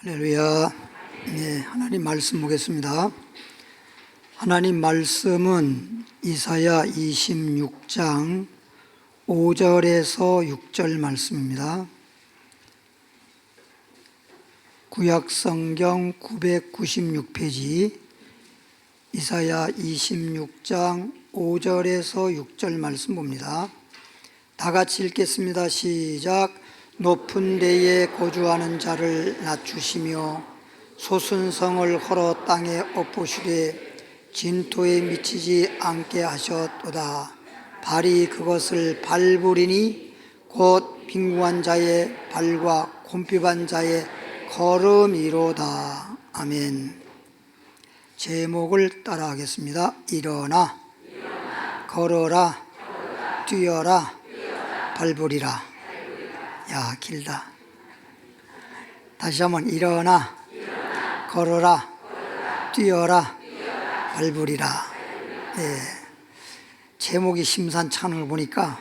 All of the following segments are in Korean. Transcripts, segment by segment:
할렐루야. 네, 하나님 말씀 보겠습니다. 하나님 말씀은 이사야 26장 5절에서 6절 말씀입니다. 구약성경 996페이지 이사야 26장 5절에서 6절 말씀 봅니다. 다 같이 읽겠습니다. 시작. 높은 데에 거주하는 자를 낮추시며 솟은 성을 헐어 땅에 엎으시되 진토에 미치지 않게 하셨도다. 발이 그것을 밟으리니 곧 빈궁한 자의 발과 곰핍한 자의 걸음이로다. 아멘. 제목을 따라하겠습니다. 일어나, 걸어라, 뛰어라, 밟으리라. 야, 길다. 다시 한번 일어나, 걸어라, 뛰어라, 밟으리라. 네. 제목이 심산창을 보니까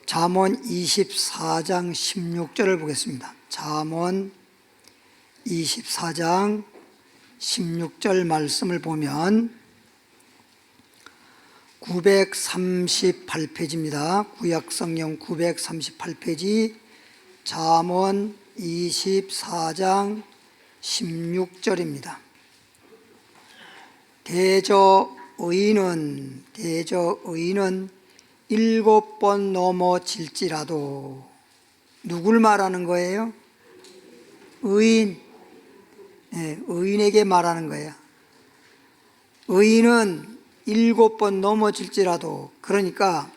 잠언 24장 16절을 보겠습니다. 잠언 24장 16절 말씀을 보면 938페이지입니다. 구약성경 938페이지 잠언 24장 16절입니다. 대저의인은 7번 넘어질지라도 누굴 말하는 거예요? 의인. 네, 의인에게 말하는 거예요. 의인은 7번 넘어질지라도, 그러니까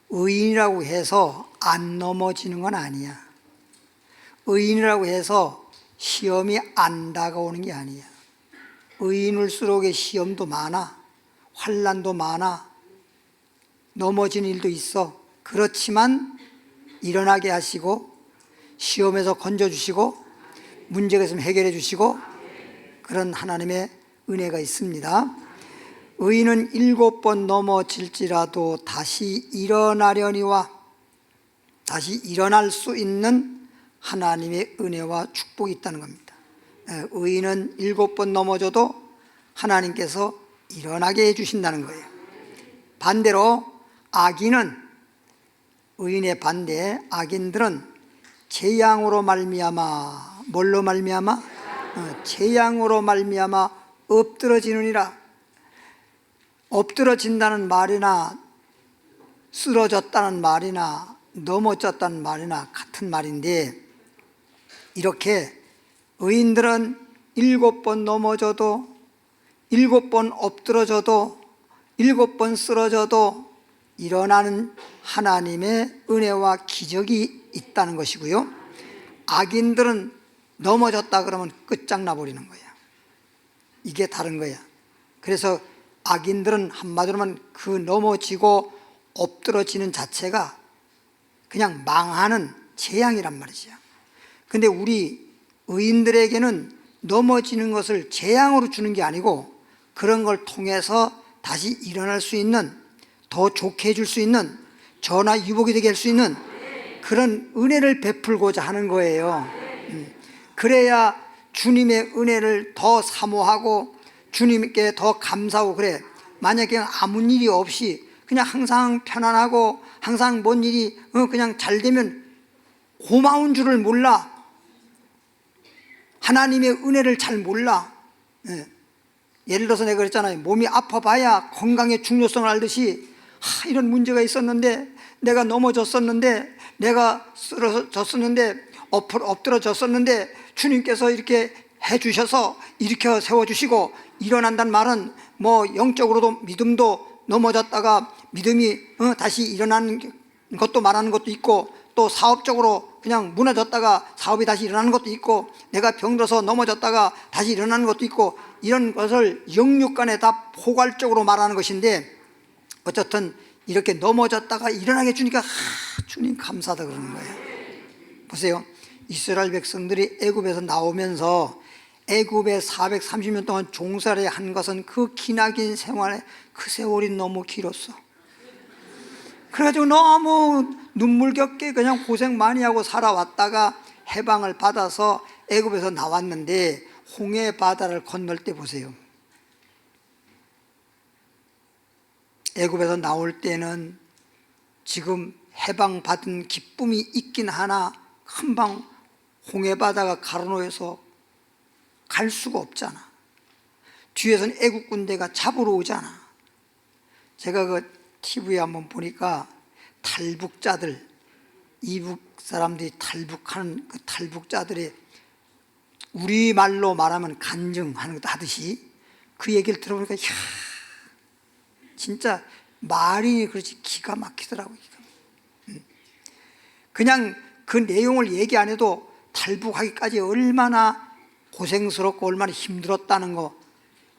의인이라고 해서 안 넘어지는 건 아니야. 의인이라고 해서 시험이 안 다가오는 게 아니야. 의인일수록의 시험도 많아, 환난도 많아, 넘어지는 일도 있어. 그렇지만 일어나게 하시고 시험에서 건져주시고 문제가 있으면 해결해 주시고 그런 하나님의 은혜가 있습니다. 의인은 7번 넘어질지라도 다시 일어나려니와 다시 일어날 수 있는 하나님의 은혜와 축복이 있다는 겁니다. 의인은 7번 넘어져도 하나님께서 일어나게 해주신다는 거예요. 반대로 악인은, 의인의 반대 악인들은 재앙으로 말미암아, 뭘로 말미암아? 재앙으로 말미암아 엎드러지느니라. 엎드러진다는 말이나 쓰러졌다는 말이나 넘어졌다는 말이나 같은 말인데, 이렇게 의인들은 7번 넘어져도 7번 엎드러져도 7번 쓰러져도 일어나는 하나님의 은혜와 기적이 있다는 것이고요. 악인들은 넘어졌다 그러면 끝장나 버리는 거야. 이게 다른 거야. 그래서 악인들은 한마디로만 그 넘어지고 엎드러지는 자체가 그냥 망하는 재앙이란 말이죠. 근데 우리 의인들에게는 넘어지는 것을 재앙으로 주는 게 아니고 그런 걸 통해서 다시 일어날 수 있는, 더 좋게 해줄 수 있는, 전화위복이 되게 할 수 있는 그런 은혜를 베풀고자 하는 거예요. 그래야 주님의 은혜를 더 사모하고 주님께 더 감사하고 그래. 만약에 아무 일이 없이 그냥 항상 편안하고 항상 뭔 일이 그냥 잘 되면 고마운 줄을 몰라. 하나님의 은혜를 잘 몰라. 예를 들어서 내가 그랬잖아요. 몸이 아파봐야 건강의 중요성을 알듯이 이런 문제가 있었는데, 내가 넘어졌었는데, 내가 쓰러졌었는데, 엎드러졌었는데 주님께서 이렇게 해주셔서 일으켜 세워주시고 일어난다는 말은 뭐 영적으로도 믿음도 넘어졌다가 믿음이 다시 일어나는 것도 말하는 것도 있고, 또 사업적으로 그냥 무너졌다가 사업이 다시 일어나는 것도 있고, 내가 병들어서 넘어졌다가 다시 일어나는 것도 있고, 이런 것을 영육간에 다 포괄적으로 말하는 것인데, 어쨌든 이렇게 넘어졌다가 일어나게 해주니까 주님 감사하다 그러는 거예요. 보세요. 이스라엘 백성들이 애굽에서 나오면서 애굽에 430년 동안 종살이 한 것은 그 기나긴 생활에 그 세월이 너무 길었어. 그래가지고 너무 눈물겹게 그냥 고생 많이 하고 살아왔다가 해방을 받아서 애굽에서 나왔는데 홍해 바다를 건널 때 보세요. 애굽에서 나올 때는 지금 해방받은 기쁨이 있긴 하나 금방 홍해 바다가 가로놓여서 갈 수가 없잖아. 뒤에서는 애국 군대가 잡으러 오잖아. 제가 그 TV에 한번 보니까 탈북자들, 이북 사람들이 탈북하는 그 탈북자들의 우리말로 말하면 간증하는 것도 하듯이 그 얘기를 들어보니까 이야, 진짜 말이 그렇지 기가 막히더라고요. 그냥 그 내용을 얘기 안 해도 탈북하기까지 얼마나 고생스럽고 얼마나 힘들었다는 거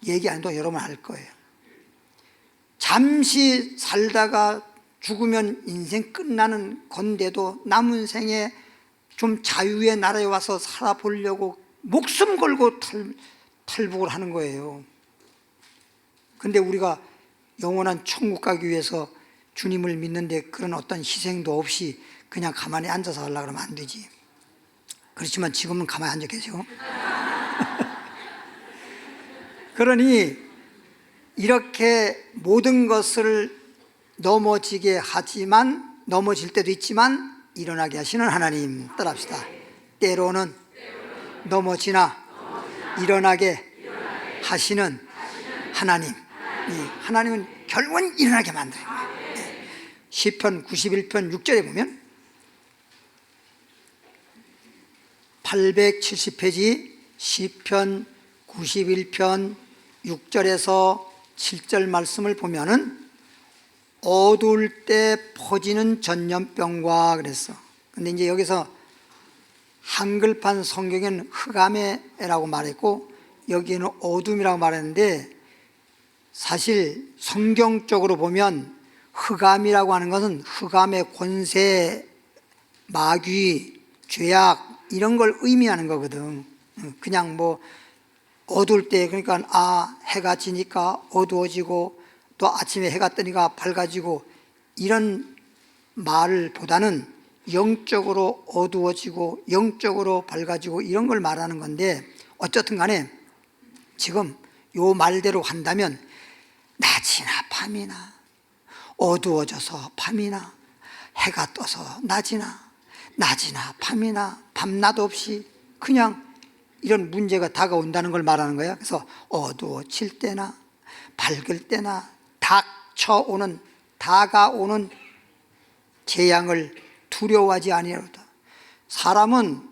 얘기 안 해도 여러분 알 거예요. 잠시 살다가 죽으면 인생 끝나는 건데도 남은 생에 좀 자유의 나라에 와서 살아보려고 목숨 걸고 탈북을 하는 거예요. 근데 우리가 영원한 천국 가기 위해서 주님을 믿는데 그런 어떤 희생도 없이 그냥 가만히 앉아서 하려고 그러면 안 되지. 그렇지만 지금은 가만히 앉아 계세요. 그러니 이렇게 모든 것을 넘어지게 하지만, 넘어질 때도 있지만 일어나게 하시는 하나님 따라합시다. 때로는 넘어지나 일어나게 하시는 하나님. 하나님은 결국은 일어나게 만들어요. 시편 91편 6절에 보면 870페이지 시편 91편 6절에서 7절 말씀을 보면은 어두울 때 퍼지는 전염병과 그랬어. 근데 이제 여기서 한글판 성경에는 흑암에라고 말했고 여기에는 어둠이라고 말했는데, 사실 성경적으로 보면 흑암이라고 하는 것은 흑암의 권세, 마귀, 죄악 이런 걸 의미하는 거거든. 그냥 뭐 어두울 때, 그러니까 해가 지니까 어두워지고 또 아침에 해가 뜨니까 밝아지고 이런 말을 보다는 영적으로 어두워지고 영적으로 밝아지고 이런 걸 말하는 건데, 어쨌든 간에 지금 요 말대로 한다면 낮이나 밤이나 어두워져서 밤이나 해가 떠서 낮이나 밤이나 밤낮 없이 그냥 이런 문제가 다가온다는 걸 말하는 거야. 그래서 어두워질 때나 밝을 때나 다가오는 재앙을 두려워하지 아니하로다. 사람은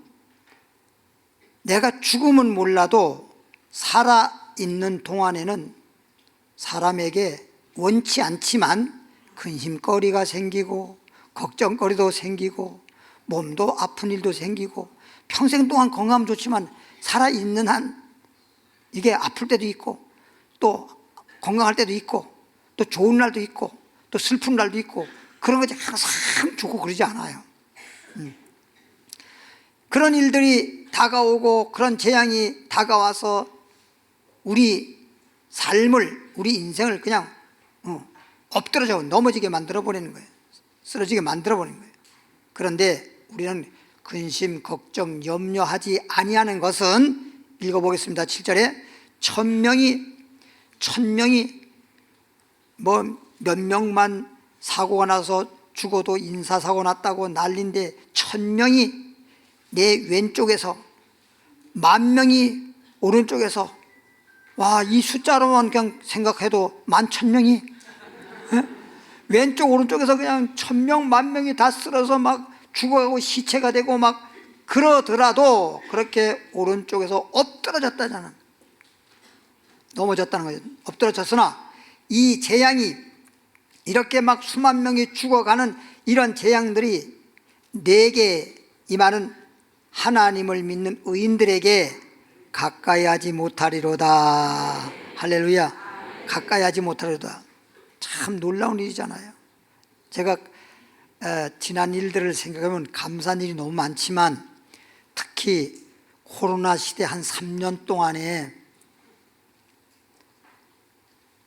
내가 죽음은 몰라도 살아있는 동안에는 사람에게 원치 않지만 근심거리가 생기고 걱정거리도 생기고 몸도 아픈 일도 생기고 평생 동안 건강하면 좋지만 살아있는 한 이게 아플 때도 있고 또 건강할 때도 있고 또 좋은 날도 있고 또 슬픈 날도 있고 그런 것이 항상 좋고 그러지 않아요. 그런 일들이 다가오고 그런 재앙이 다가와서 우리 삶을, 우리 인생을 그냥 엎드러져 넘어지게 만들어버리는 거예요. 쓰러지게 만들어버리는 거예요. 그런데 우리는 근심, 걱정, 염려하지 아니하는 것은, 읽어보겠습니다. 7절에 천명이 뭐 몇 명만 사고가 나서 죽어도 인사사고 났다고 난리인데 1000명이 내 왼쪽에서 10,000명이 오른쪽에서, 와, 이 숫자로만 그냥 생각해도 11,000명이 왼쪽 오른쪽에서 그냥 1000명 10,000명이 다 쓰러서 막 죽어가고 시체가 되고 막 그러더라도 그렇게 오른쪽에서 엎드러졌다잖아. 넘어졌다는 거죠. 엎드러졌으나 이 재앙이 이렇게 막 수만 명이 죽어가는 이런 재앙들이 내게, 이 말은 하나님을 믿는 의인들에게 가까이 하지 못하리로다. 할렐루야. 가까이 하지 못하리로다. 참 놀라운 일이잖아요. 제가 지난 일들을 생각하면 감사한 일이 너무 많지만 특히 코로나 시대 한 3년 동안에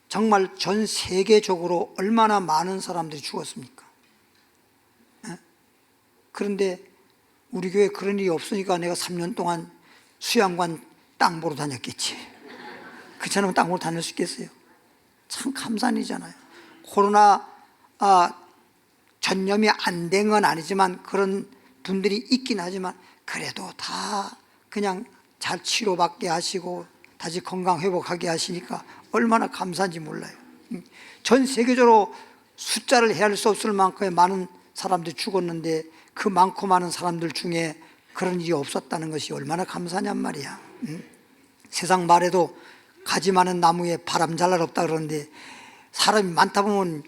정말 전 세계적으로 얼마나 많은 사람들이 죽었습니까? 그런데 우리 교회 그런 일이 없으니까 내가 3년 동안 수양관 땅 보러 다녔겠지. 그처럼 땅 보러 다닐 수 있겠어요? 참 감사한 일이잖아요. 코로나 전염이 안 된 건 아니지만 그런 분들이 있긴 하지만 그래도 다 그냥 잘 치료받게 하시고 다시 건강 회복하게 하시니까 얼마나 감사한지 몰라요. 전 세계적으로 숫자를 헤아릴 수 없을 만큼의 많은 사람들이 죽었는데 그 많고 많은 사람들 중에 그런 일이 없었다는 것이 얼마나 감사냔 말이야. 세상 말에도 가지 많은 나무에 바람 잘 날 없다 그러는데 사람이 많다 보면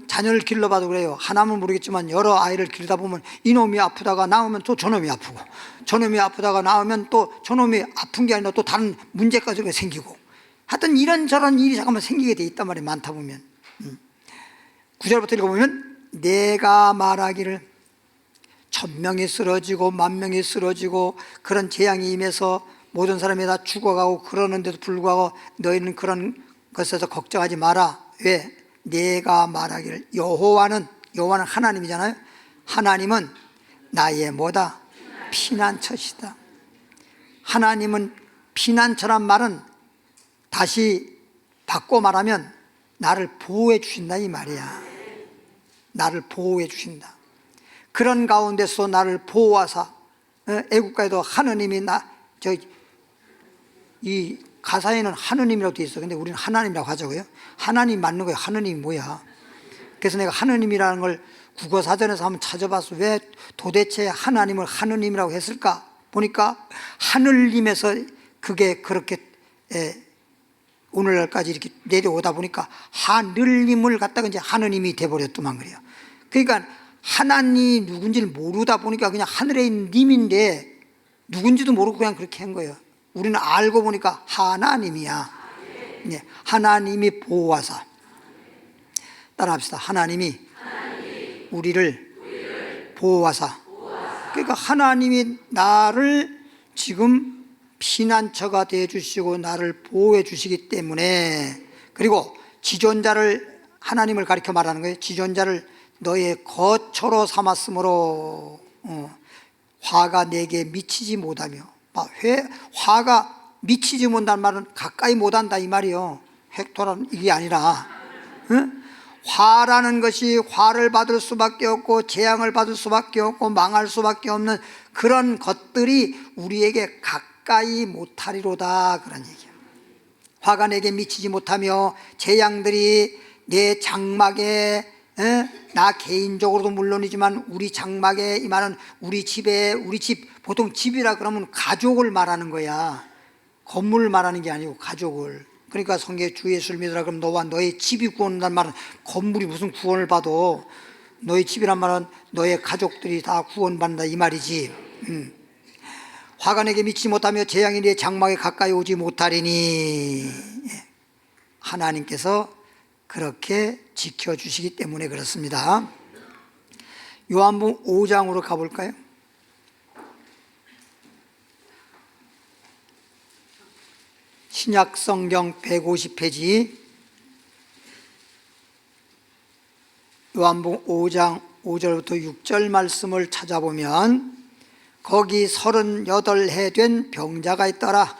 자녀를 길러봐도 그래요. 하나면 모르겠지만 여러 아이를 기르다 보면 이놈이 아프다가 나오면 또 저놈이 아프고, 저놈이 아프다가 나오면 또 저놈이 아픈 게 아니라 또 다른 문제까지 생기고, 하여튼 이런저런 일이 잠깐만 생기게 돼 있단 말이에요. 많다 보면. 9절부터 읽어보면 내가 말하기를 1000명이 쓰러지고 10,000명이 쓰러지고 그런 재앙이 임해서 모든 사람이 다 죽어가고 그러는데도 불구하고 너희는 그런 것에서 걱정하지 마라. 왜? 내가 말하기를 여호와는 하나님이잖아요. 하나님은 나의 뭐다? 피난처시다. 하나님은 피난처란 말은 다시 바꿔 말하면 나를 보호해 주신다 이 말이야. 나를 보호해 주신다. 그런 가운데서 나를 보호하사, 애국가에도 하느님이 이 가사에는 하느님이라고 되어 있어. 근데 우리는 하나님이라고 하자고요. 하나님 맞는 거예요. 하느님이 뭐야? 그래서 내가 하느님이라는 걸 국어사전에서 한번 찾아봐서 왜 도대체 하나님을 하느님이라고 했을까? 보니까 하늘님에서 그게 그렇게 오늘날까지 이렇게 내려오다 보니까 하늘님을 갖다가 이제 하느님이 돼버렸더만 그래요. 그러니까 하나님이 누군지를 모르다 보니까 그냥 하늘에 있는 님인데 누군지도 모르고 그냥 그렇게 한 거예요. 우리는 알고 보니까 하나님이야. 네, 하나님이 보호하사. 따라합시다. 하나님이 우리를 보호하사. 그러니까 하나님이 나를 지금 피난처가 되어 주시고 나를 보호해 주시기 때문에, 그리고 지존자를 하나님을 가리켜 말하는 거예요. 지존자를 너의 거처로 삼았으므로 화가 내게 미치지 못하며. 화가 미치지 못한다는 말은 가까이 못한다 이 말이요. 획도라는 이게 아니라 화라는 것이 화를 받을 수밖에 없고 재앙을 받을 수밖에 없고 망할 수밖에 없는 그런 것들이 우리에게 가까이 못하리로다 그런 얘기예요. 화가 내게 미치지 못하며 재앙들이 내 장막에, 나 개인적으로도 물론이지만 우리 장막에, 이 말은 우리 집에, 우리 집, 보통 집이라 그러면 가족을 말하는 거야. 건물을 말하는 게 아니고 가족을. 그러니까 성경에 주 예수를 믿으라 그러면 너와 너의 집이 구원한다는 말은 건물이 무슨 구원을 받아. 너의 집이란 말은 너의 가족들이 다 구원받는다 이 말이지. 화가 내게 미치지 못하며 재앙이 내 장막에 가까이 오지 못하리니, 하나님께서 그렇게 지켜주시기 때문에 그렇습니다. 요한복음 5장으로 가볼까요? 신약성경 150페이지 요한복음 5장 5절부터 6절 말씀을 찾아보면 거기 38해 된 병자가 있더라.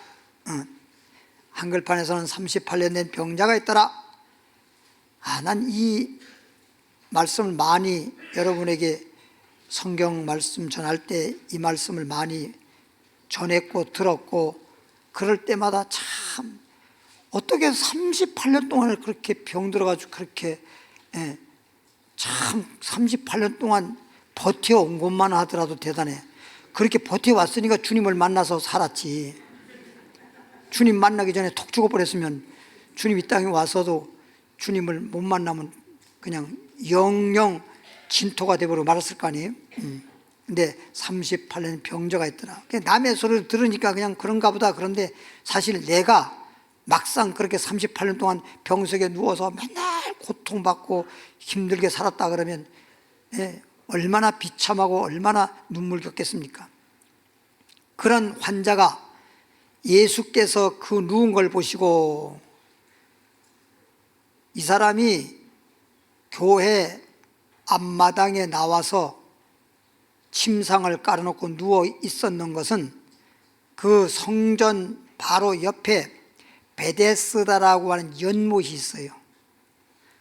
한글판에서는 38년 된 병자가 있더라. 난 이 말씀을 많이 여러분에게 성경 말씀 전할 때 이 말씀을 많이 전했고 들었고 그럴 때마다 참 어떻게 38년 동안을 그렇게 병들어가지고 그렇게 참 38년 동안 버텨온 것만 하더라도 대단해. 그렇게 버텨왔으니까 주님을 만나서 살았지. 주님 만나기 전에 톡 죽어버렸으면 주님 이 땅에 와서도 주님을 못 만나면 그냥 영영 진토가 되버려 말았을 거 아니에요. 근데 38년 병자가 있더라. 남의 소리를 들으니까 그냥 그런가 보다. 그런데 사실 내가 막상 그렇게 38년 동안 병석에 누워서 맨날 고통받고 힘들게 살았다 그러면 얼마나 비참하고 얼마나 눈물겹겠습니까? 그런 환자가 예수께서 그 누운 걸 보시고 이 사람이 교회 앞마당에 나와서 침상을 깔아놓고 누워 있었는 것은 그 성전 바로 옆에 베데스다라고 하는 연못이 있어요.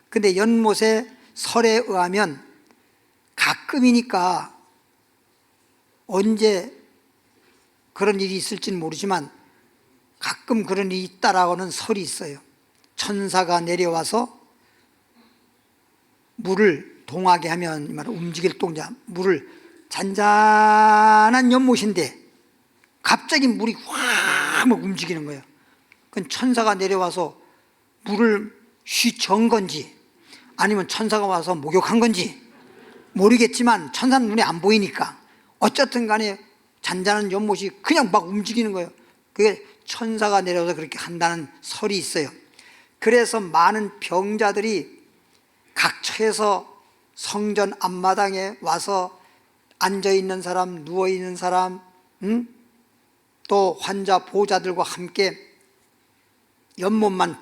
근데 연못의 설에 의하면 가끔이니까 언제 그런 일이 있을지는 모르지만 가끔 그런 일이 있다라고는 설이 있어요. 천사가 내려와서 물을 동하게 하면 움직일 동자, 물을 잔잔한 연못인데 갑자기 물이 확 움직이는 거예요. 그건 천사가 내려와서 물을 휘저은 건지 아니면 천사가 와서 목욕한 건지 모르겠지만 천사는 눈에 안 보이니까 어쨌든 간에 잔잔한 연못이 그냥 막 움직이는 거예요. 그게 천사가 내려와서 그렇게 한다는 설이 있어요. 그래서 많은 병자들이 각처에서 성전 앞마당에 와서 앉아있는 사람, 누워있는 사람, 또 환자 보호자들과 함께 연못만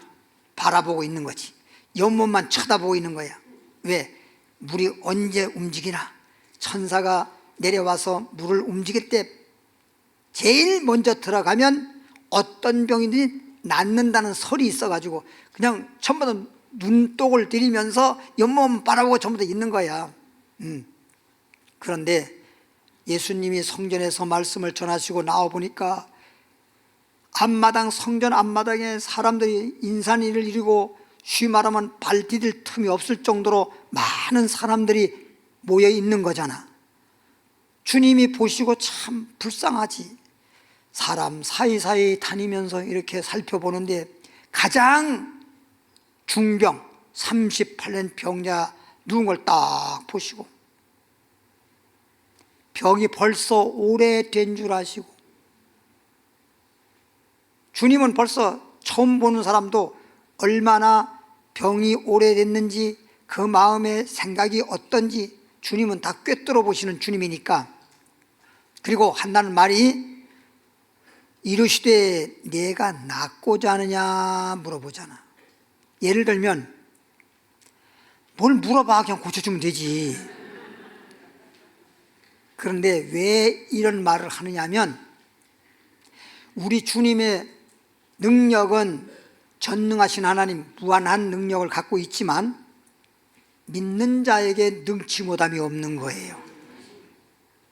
바라보고 있는 거지. 연못만 쳐다보고 있는 거야. 왜? 물이 언제 움직이나. 천사가 내려와서 물을 움직일 때 제일 먼저 들어가면 어떤 병이든지 낫는다는 설이 있어가지고 그냥 전부 다 눈독을 들이면서 연못만 바라보고 전부 다 있는 거야. 그런데 예수님이 성전에서 말씀을 전하시고 나와보니까 앞마당, 성전 앞마당에 사람들이 인산이를 이루고 쉬 말하면 발 디딜 틈이 없을 정도로 많은 사람들이 모여 있는 거잖아. 주님이 보시고 참 불쌍하지. 사람 사이사이 다니면서 이렇게 살펴보는데 가장 중병 38년 병자 누운 걸 딱 보시고 병이 벌써 오래된 줄 아시고 주님은 벌써 처음 보는 사람도 얼마나 병이 오래됐는지 그 마음의 생각이 어떤지 주님은 다 꿰뚫어 보시는 주님이니까. 그리고 한다는 말이 이르시되 내가 낫고자 하느냐 물어보잖아. 예를 들면 뭘 물어봐, 그냥 고쳐주면 되지. 그런데 왜 이런 말을 하느냐면 우리 주님의 능력은 전능하신 하나님, 무한한 능력을 갖고 있지만 믿는 자에게 능치 못함이 없는 거예요.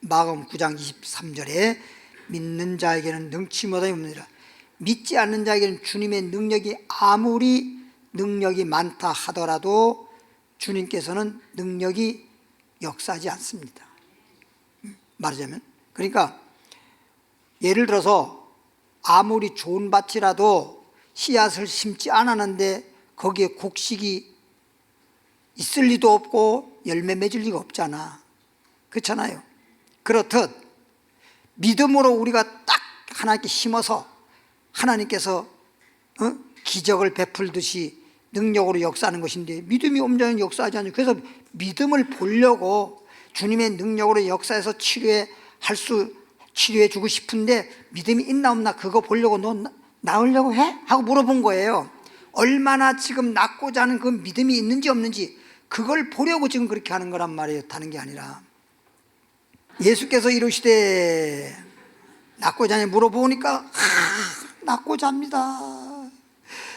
마가복음 9장 23절에 믿는 자에게는 능치 못함이 없느니라. 믿지 않는 자에게는 주님의 능력이 아무리 능력이 많다 하더라도 주님께서는 능력이 역사하지 않습니다. 말하자면, 그러니까 예를 들어서 아무리 좋은 밭이라도 씨앗을 심지 않았는데 거기에 곡식이 있을 리도 없고 열매 맺을 리가 없잖아. 그렇잖아요. 그렇듯 믿음으로 우리가 딱 하나님께 심어서 하나님께서 기적을 베풀듯이 능력으로 역사하는 것인데 믿음이 없는 자는 역사하지 않죠. 그래서 믿음을 보려고 주님의 능력으로 역사해서 치료해 주고 싶은데 믿음이 있나 없나 그거 보려고 너 나으려고 해? 하고 물어본 거예요. 얼마나 지금 낫고자 하는 그 믿음이 있는지 없는지 그걸 보려고 지금 그렇게 하는 거란 말이에요. 다른 게 아니라. 예수께서 이르시되 낫고자 하냐 물어보니까 낫고자 합니다.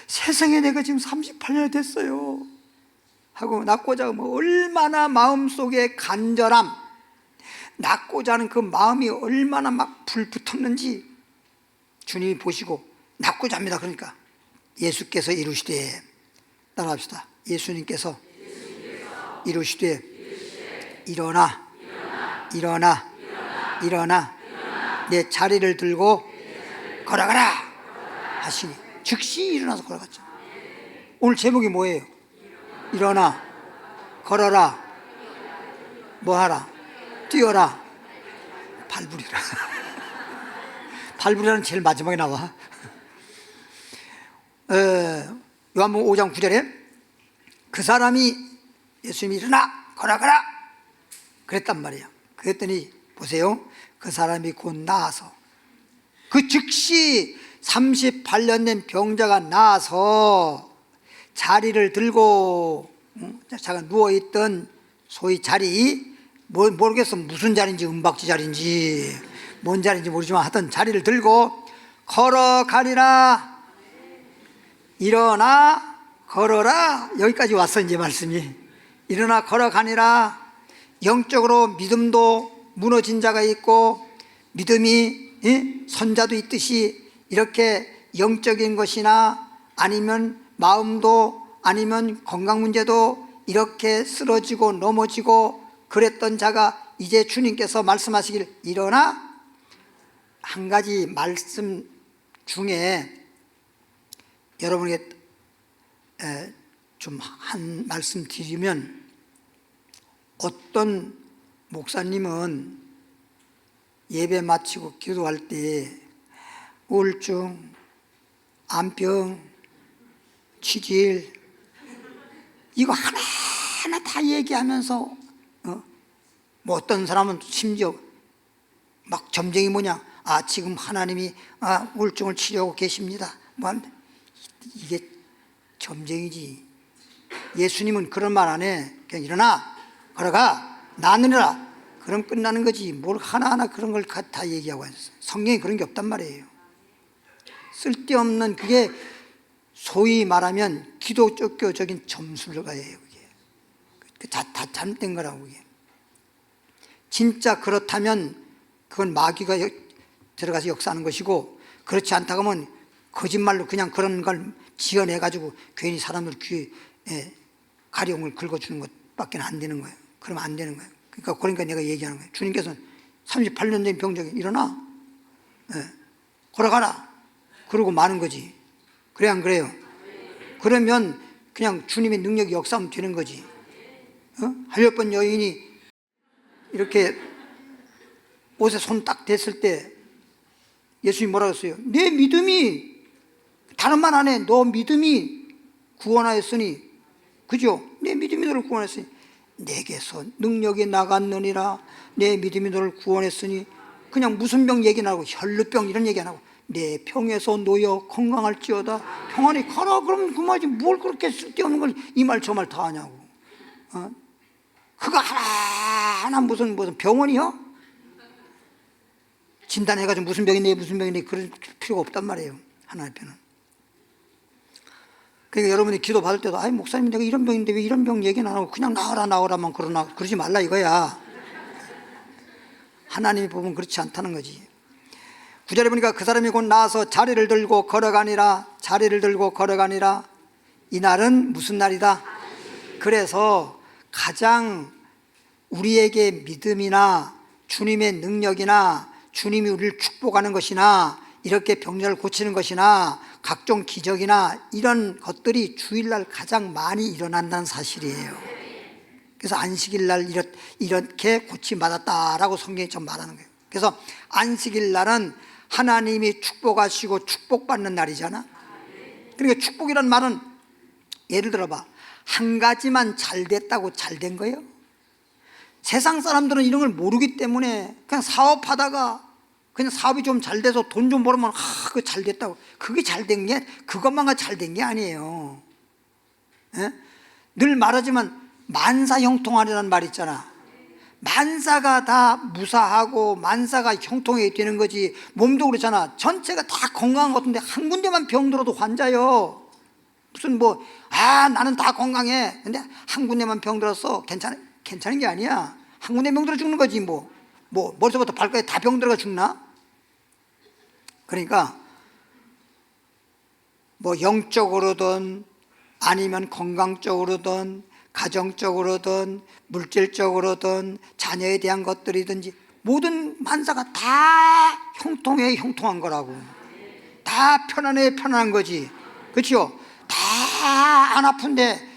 세상에 내가 지금 38년 됐어요 하고 낫고자 하면 얼마나 마음속에 간절함, 낫고자 하는 그 마음이 얼마나 막 불붙었는지 주님이 보시고 낫고자 합니다. 그러니까 예수께서 이르시되, 따라합시다. 예수님께서 이르시되 일어나 내 자리를 들고 걸어가라 하시니 즉시 일어나서 걸어갔죠. 오늘 제목이 뭐예요? 일어나, 걸어라, 뭐하라, 뛰어라, 발부리라. 발부리라는 제일 마지막에 나와. 요한복음 5장 9절에 그 사람이 예수님이 일어나 걸어가라 그랬단 말이에요. 그랬더니 보세요. 그 사람이 곧 나아서 그 즉시 38년 된 병자가 나아서 자리를 들고 잠깐 누워있던 소위 자리 모르겠어. 무슨 자리인지, 은박지 자리인지 뭔 자리인지 모르지만 하여튼 자리를 들고 걸어가리라. 일어나 걸어라. 여기까지 왔어. 이제 말씀이 일어나 걸어가니라. 영적으로 믿음도 무너진 자가 있고 믿음이 선자도 있듯이 이렇게 영적인 것이나 아니면 마음도 아니면 건강 문제도 이렇게 쓰러지고 넘어지고 그랬던 자가 이제 주님께서 말씀하시길 일어나. 한 가지 말씀 중에 여러분에게 좀 한 말씀 드리면, 어떤 목사님은 예배 마치고 기도할 때 우울증, 암병, 치질 이거 하나하나 다 얘기하면서 뭐 어떤 사람은 심지어 막 점쟁이 모양 지금 하나님이 우울증을 치료하고 계십니다. 뭐 이게 점쟁이지. 예수님은 그런 말 안 해. 그냥 일어나 걸어가 나느니라. 그럼 끝나는 거지. 뭘 하나하나 그런 걸 다 얘기하고 있어요. 성경에 그런 게 없단 말이에요. 쓸데없는, 그게 소위 말하면 기독교적인 점술가예요. 그게 다 잘못된 거라고. 그게 진짜 그렇다면 그건 마귀가 들어가서 역사하는 것이고, 그렇지 않다고 하면 거짓말로 그냥 그런 걸 지어내가지고 괜히 사람들 귀에 가령을 긁어주는 것밖에 안 되는 거예요. 그러면 안 되는 거예요. 그러니까 내가 얘기하는 거예요. 주님께서는 38년 된 병적이 일어나 걸어가라 그러고 마는 거지. 그래 안 그래요? 그러면 그냥 주님의 능력이 역사하면 되는 거지. 할례번 여인이 이렇게 옷에 손 딱 댔을 때 예수님이 뭐라고 했어요? 내 믿음이, 다른 말 안 해. 너 믿음이 구원하였으니, 그죠? 내 믿음이 너를 구원했으니 내게서 능력이 나갔느니라. 내 믿음이 너를 구원했으니. 그냥 무슨 병 얘기 안 하고, 혈루병 이런 얘기 안 하고, 내 병에서 놓여 건강할지어다. 평안히 가라. 그러면 그만이지. 뭘 그렇게 쓸데없는 걸 이 말 저 말 다 하냐고. 그거 하나 무슨 병원이요? 진단해가지고 무슨 병이네 무슨 병이네 그럴 필요가 없단 말이에요. 하나님 편은. 그러니까 여러분이 기도 받을 때도 목사님 내가 이런 병인데 왜 이런 병 얘기는 안 하고 그냥 나오라만 그러지 말라 이거야. 하나님이 보면 그렇지 않다는 거지. 9절에 보니까 그 사람이 곧 나와서 자리를 들고 걸어가니라. 자리를 들고 걸어가니라. 이날은 무슨 날이다? 그래서 가장 우리에게 믿음이나 주님의 능력이나 주님이 우리를 축복하는 것이나 이렇게 병자를 고치는 것이나 각종 기적이나 이런 것들이 주일날 가장 많이 일어난다는 사실이에요. 그래서 안식일날 이렇게 고침받았다라고 성경이 좀 말하는 거예요. 그래서 안식일날은 하나님이 축복하시고 축복받는 날이잖아. 그러니까 축복이란 말은 예를 들어봐, 한 가지만 잘 됐다고 잘 된 거예요? 세상 사람들은 이런 걸 모르기 때문에 그냥 사업하다가 그냥 사업이 좀 잘 돼서 돈 좀 벌으면 그거 잘 됐다고. 그게 잘 된 게 그것만 잘 된 게 아니에요. 늘 말하지만 만사형통하리라는 말 있잖아. 만사가 다 무사하고 만사가 형통이 되는 거지. 몸도 그렇잖아. 전체가 다 건강한 것 같은데 한 군데만 병들어도 환자요. 무슨 나는 다 건강해. 근데 한 군데만 병들었어. 괜찮은 게 아니야. 한 군데 병들어 죽는 거지. 머리서부터 발까지 다 병들어가 죽나? 그러니까 영적으로든 아니면 건강적으로든 가정적으로든 물질적으로든 자녀에 대한 것들이든지 모든 만사가 다 형통한 거라고. 다 편안한 거지. 그렇죠? 다 안 아픈데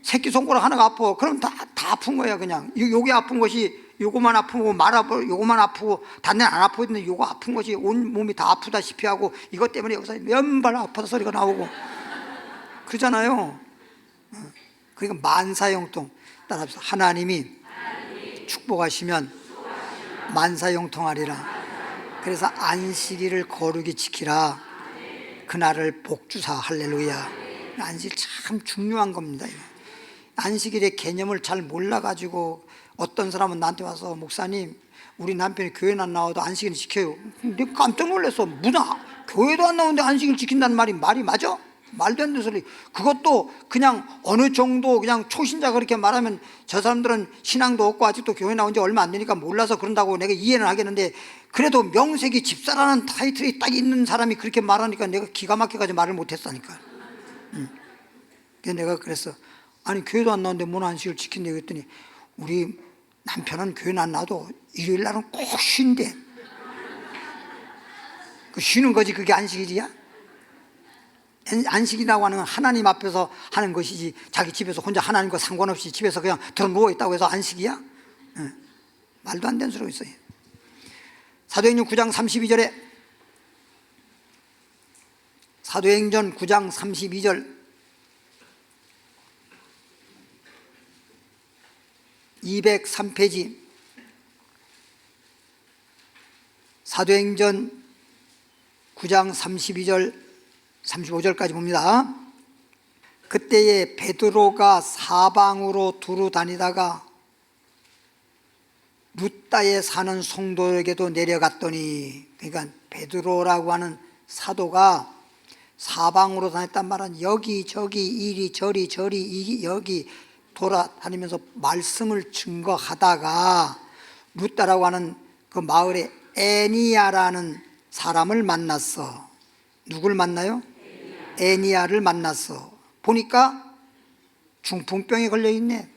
새끼손가락 하나가 아파. 그럼 다 아픈 거야. 그냥 요게 아픈 것이 요거만 아프고 요거만 아프고 다른 데는 안 아프고 있는데 요거 아픈 것이 온 몸이 다 아프다시피 하고 이것 때문에 여기서 맨발 아파서 소리가 나오고 그러잖아요. 그러니까 만사형통. 따라서 하나님이 축복하시면 만사형통하리라. 그래서 안식일을 거룩히 지키라. 그날을 복주사. 할렐루야. 안식일 참 중요한 겁니다. 안식일의 개념을 잘 몰라가지고 어떤 사람은 나한테 와서 목사님 우리 남편이 교회는 안 나와도 안식일 지켜요. 내가 깜짝 놀랐어. 무슨 교회도 안 나오는데 안식일 지킨다는 말이 맞아? 말도 안 되는 소리. 그것도 그냥 어느 정도 그냥 초신자 그렇게 말하면 저 사람들은 신앙도 없고 아직도 교회 나온 지 얼마 안 되니까 몰라서 그런다고 내가 이해는 하겠는데, 그래도 명색이 집사라는 타이틀이 딱 있는 사람이 그렇게 말하니까 내가 기가 막혀가지고 말을 못했다니까. 그래서 내가 그랬어. 아니 교회도 안 나오는데 뭔 안식을 지킨대. 그랬더니 우리 남편은 교회는 안 나와도 일요일 날은 꼭 쉰대. 그 쉬는 거지 그게 안식일이야? 안식이라고 하는 건 하나님 앞에서 하는 것이지, 자기 집에서 혼자 하나님과 상관없이 집에서 그냥 들어 누워있다고 해서 안식이야? 말도 안 되는 소리가 있어요. 사도행전 9장 32절에 사도행전 9장 32절 203페이지 사도행전 9장 32절 35절까지 봅니다. 그때에 베드로가 사방으로 두루 다니다가 룻다에 사는 성도에게도 내려갔더니, 그러니까 베드로라고 하는 사도가 사방으로 다녔단 말은 여기저기 이리저리 여기 돌아다니면서 말씀을 증거하다가 룻다라고 하는 그 마을에 애니야라는 사람을 만났어. 누굴 만나요? 애니야를 만났어. 보니까 중풍병에 걸려 있네.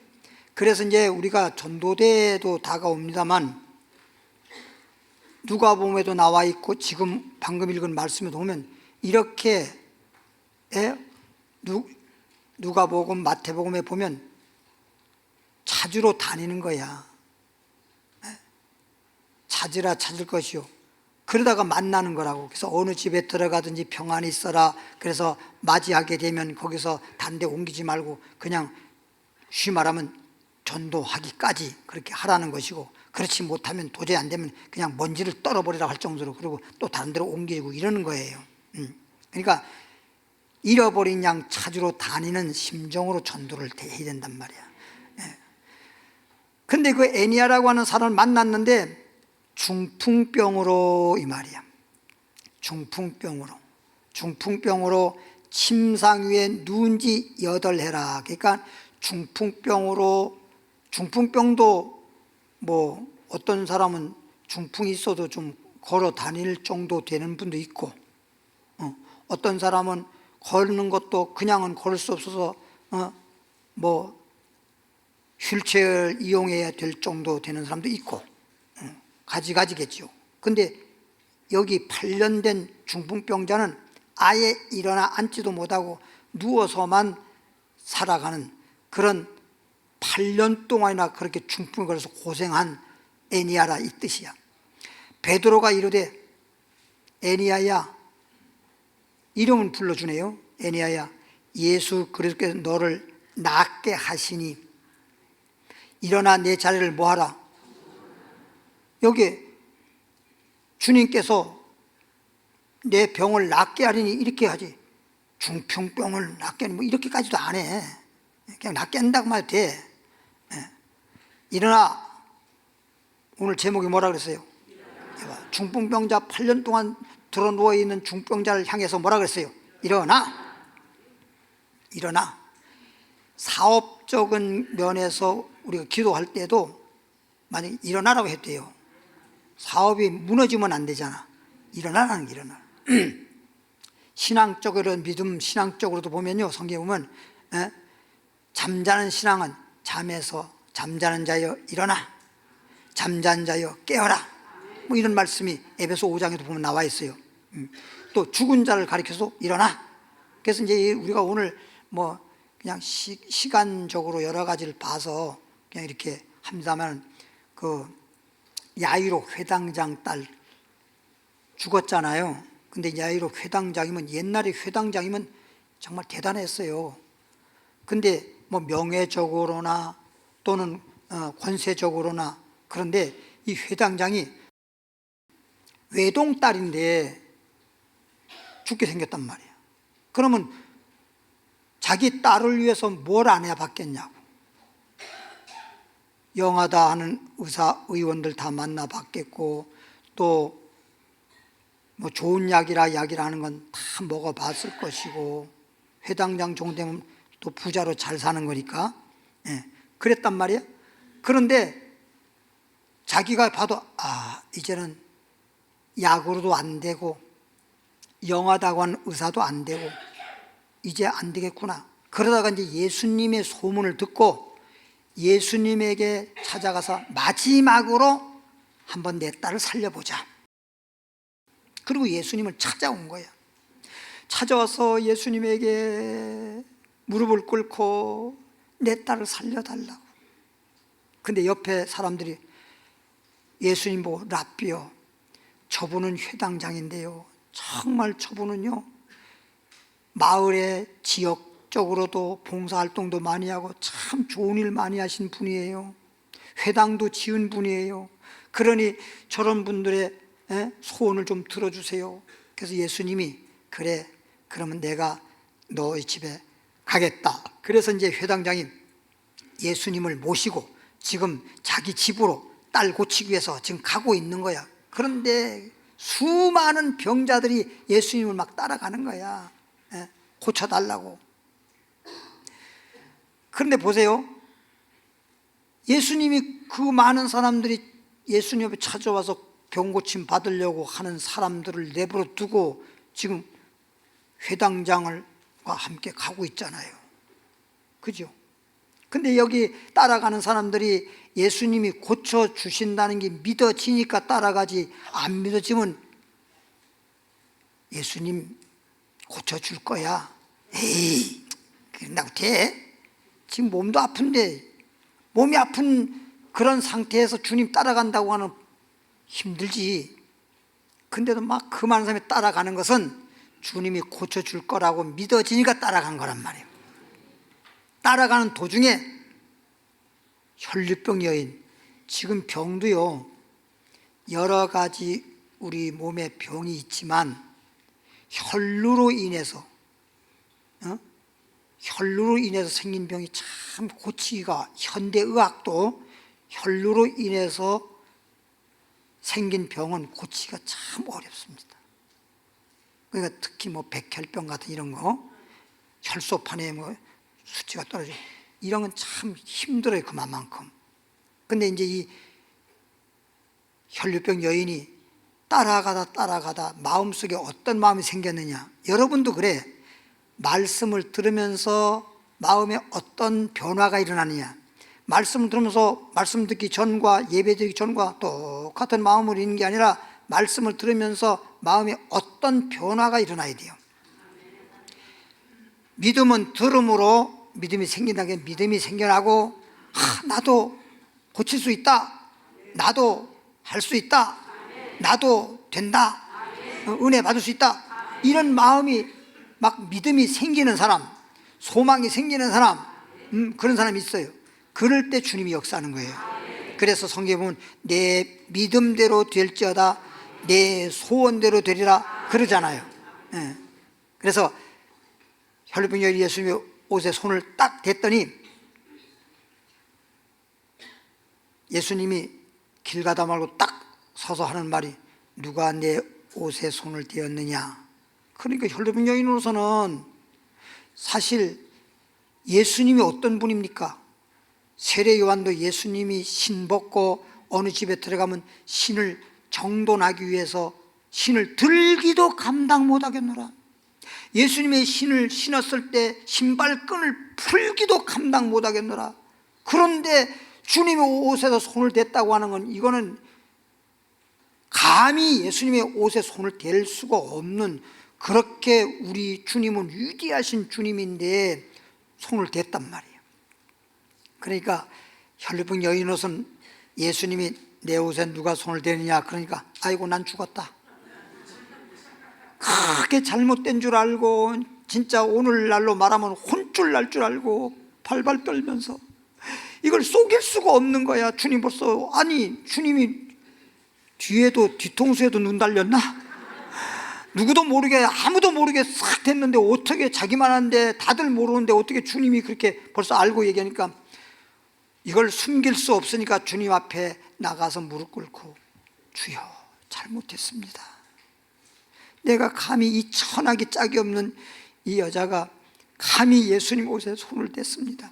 그래서 이제 우리가 전도대도 다가옵니다만 누가복음에도 나와 있고 지금 방금 읽은 말씀에도 보면 이렇게 누가복음 마태복음에 보면 찾으러 다니는 거야. 찾으라 찾을 것이요. 그러다가 만나는 거라고. 그래서 어느 집에 들어가든지 평안히 있어라. 그래서 맞이하게 되면 거기서 다른 데 옮기지 말고 그냥 쉬 말하면 전도하기까지 그렇게 하라는 것이고, 그렇지 못하면 도저히 안 되면 그냥 먼지를 떨어버리라 할 정도로, 그리고 또 다른 데로 옮기고 이러는 거예요. 그러니까 잃어버린 양 찾으러 다니는 심정으로 전도를 해야 된단 말이야. 근데 그 애니야라고 하는 사람을 만났는데 중풍병으로, 이 말이야. 중풍병으로 침상 위에 누운 지 8해라. 그러니까 중풍병도 뭐 어떤 사람은 중풍이 있어도 좀 걸어 다닐 정도 되는 분도 있고, 어떤 사람은 걷는 것도 그냥은 걸을 수 없어서 뭐 휠체어를 이용해야 될 정도 되는 사람도 있고, 가지겠죠. 근데 여기 8년 된 중풍병자는 아예 일어나 앉지도 못하고 누워서만 살아가는 그런 8년 동안이나 그렇게 중풍에 걸려서 고생한 애니야라 이 뜻이야. 베드로가 이르되 애니야야, 이름은 불러주네요. 애니야야, 예수 그리스도께서 너를 낫게 하시니 일어나 내 자리를 뭐하라. 여기 주님께서 내 병을 낫게 하리니 이렇게 하지, 중풍병을 낫게 하니 뭐 이렇게까지도 안 해. 그냥 낫게 한다고만 해도 돼. 일어나. 오늘 제목이 뭐라 그랬어요? 중풍병자 8년 동안 들어 누워있는 중풍병자를 향해서 뭐라 그랬어요? 일어나. 사업적인 면에서 우리가 기도할 때도 만약에 일어나라고 했대요. 사업이 무너지면 안 되잖아. 일어나라는 게 일어나. 신앙적으로, 믿음 신앙적으로도 보면요, 성경에 보면 잠자는 신앙은 잠에서 잠자는 자여 일어나, 잠자는 자여 깨어라, 뭐 이런 말씀이 에베소 5장에도 보면 나와 있어요. 또 죽은 자를 가리켜서 일어나. 그래서 이제 우리가 오늘 뭐 그냥 시간적으로 여러 가지를 봐서 그냥 이렇게 합니다만, 그 야이로 회당장 딸 죽었잖아요. 근데 야이로 회당장이면, 옛날에 회당장이면 정말 대단했어요. 근데 뭐 명예적으로나 또는 권세적으로나, 그런데 이 회당장이 외동딸인데 죽게 생겼단 말이에요. 그러면 자기 딸을 위해서 뭘 안 해봤겠냐고. 영하다 하는 의원들 다 만나봤겠고, 또 뭐 좋은 약이라 하는 건 다 먹어봤을 것이고, 회당장 정도 되면 또 부자로 잘 사는 거니까, 예, 그랬단 말이에요. 그런데 자기가 봐도 이제는 약으로도 안 되고 영하다고 하는 의사도 안 되고 이제 안 되겠구나. 그러다가 이제 예수님의 소문을 듣고 예수님에게 찾아가서 마지막으로 한번 내 딸을 살려보자. 그리고 예수님을 찾아온 거예요. 찾아와서 예수님에게 무릎을 꿇고 내 딸을 살려달라고. 근데 옆에 사람들이 예수님 보고 랍비요, 저분은 회당장인데요, 정말 저분은요 마을의 지역적으로도 봉사활동도 많이 하고 참 좋은 일 많이 하신 분이에요. 회당도 지은 분이에요. 그러니 저런 분들의 소원을 좀 들어주세요. 그래서 예수님이 그래, 그러면 내가 너희 집에 가겠다. 그래서 이제 회당장이 예수님을 모시고 지금 자기 집으로 딸 고치기 위해서 지금 가고 있는 거야. 그런데 수많은 병자들이 예수님을 막 따라가는 거야. 고쳐달라고. 그런데 보세요. 예수님이 그 많은 사람들이 예수님 앞에 찾아와서 병고침 받으려고 하는 사람들을 내버려 두고 지금 회당장과 함께 가고 있잖아요. 그죠? 근데 여기 따라가는 사람들이 예수님이 고쳐주신다는 게 믿어지니까 따라가지, 안 믿어지면 예수님 고쳐줄 거야, 에이, 그런다고 돼? 지금 몸도 아픈데, 몸이 아픈 그런 상태에서 주님 따라간다고 하는 힘들지. 근데도 막 그 많은 사람이 따라가는 것은 주님이 고쳐줄 거라고 믿어지니까 따라간 거란 말이에요. 따라가는 도중에 혈류병 여인, 지금 병도요 여러 가지 우리 몸에 병이 있지만 혈루로 인해서 생긴 병이 참 고치기가, 현대의학도 혈루로 인해서 생긴 병은 고치기가 참 어렵습니다. 그러니까 특히 뭐 백혈병 같은 이런 거, 혈소판에 뭐 수치가 떨어져, 이런 건 참 힘들어요, 그만큼. 근데 이제 이 혈류병 여인이 따라가다 마음속에 어떤 마음이 생겼느냐, 여러분도 그래. 말씀을 들으면서 마음에 어떤 변화가 일어나느냐, 말씀을 들으면서 말씀 듣기 전과 예배 드리기 전과 똑같은 마음으로 있는 게 아니라 말씀을 들으면서 마음에 어떤 변화가 일어나야 돼요. 믿음은 들음으로 믿음이 생긴다는 게, 믿음이 생겨나고 나도 고칠 수 있다, 나도 할 수 있다, 나도 된다, 은혜 받을 수 있다, 이런 마음이 막 믿음이 생기는 사람, 소망이 생기는 사람, 그런 사람이 있어요. 그럴 때 주님이 역사하는 거예요. 그래서 성경에 보면 내 믿음대로 될지어다, 내 소원대로 되리라 그러잖아요. 그래서 혈류병 여인이 예수님의 옷에 손을 딱 댔더니 예수님이 길 가다 말고 딱 서서 하는 말이, 누가 내 옷에 손을 대었느냐. 그러니까 혈류병 여인으로서는 사실 예수님이 어떤 분입니까? 세례 요한도 예수님이 신 벗고 어느 집에 들어가면 신을 정돈하기 위해서 신을 들기도 감당 못하겠노라. 예수님의 신을 신었을 때 신발끈을 풀기도 감당 못하겠노라. 그런데 주님의 옷에서 손을 댔다고 하는 건, 이거는 감히 예수님의 옷에 손을 댈 수가 없는, 그렇게 우리 주님은 위대하신 주님인데 손을 댔단 말이에요. 그러니까 혈류병 여인 옷은 예수님이 내 옷에 누가 손을 대느냐, 그러니까 아이고 난 죽었다, 그렇게 잘못된 줄 알고, 진짜 오늘날로 말하면 혼쭐 날 줄 알고 발발 떨면서 이걸 속일 수가 없는 거야. 주님 벌써, 아니 주님이 뒤에도 뒤통수에도 눈 달렸나? 누구도 모르게 아무도 모르게 싹 됐는데 어떻게, 자기만 하는데 다들 모르는데 어떻게 주님이 그렇게 벌써 알고 얘기하니까 이걸 숨길 수 없으니까 주님 앞에 나가서 무릎 꿇고 주여 잘못했습니다. 내가 감히 이 천하기 짝이 없는 이 여자가 감히 예수님 옷에 손을 댔습니다.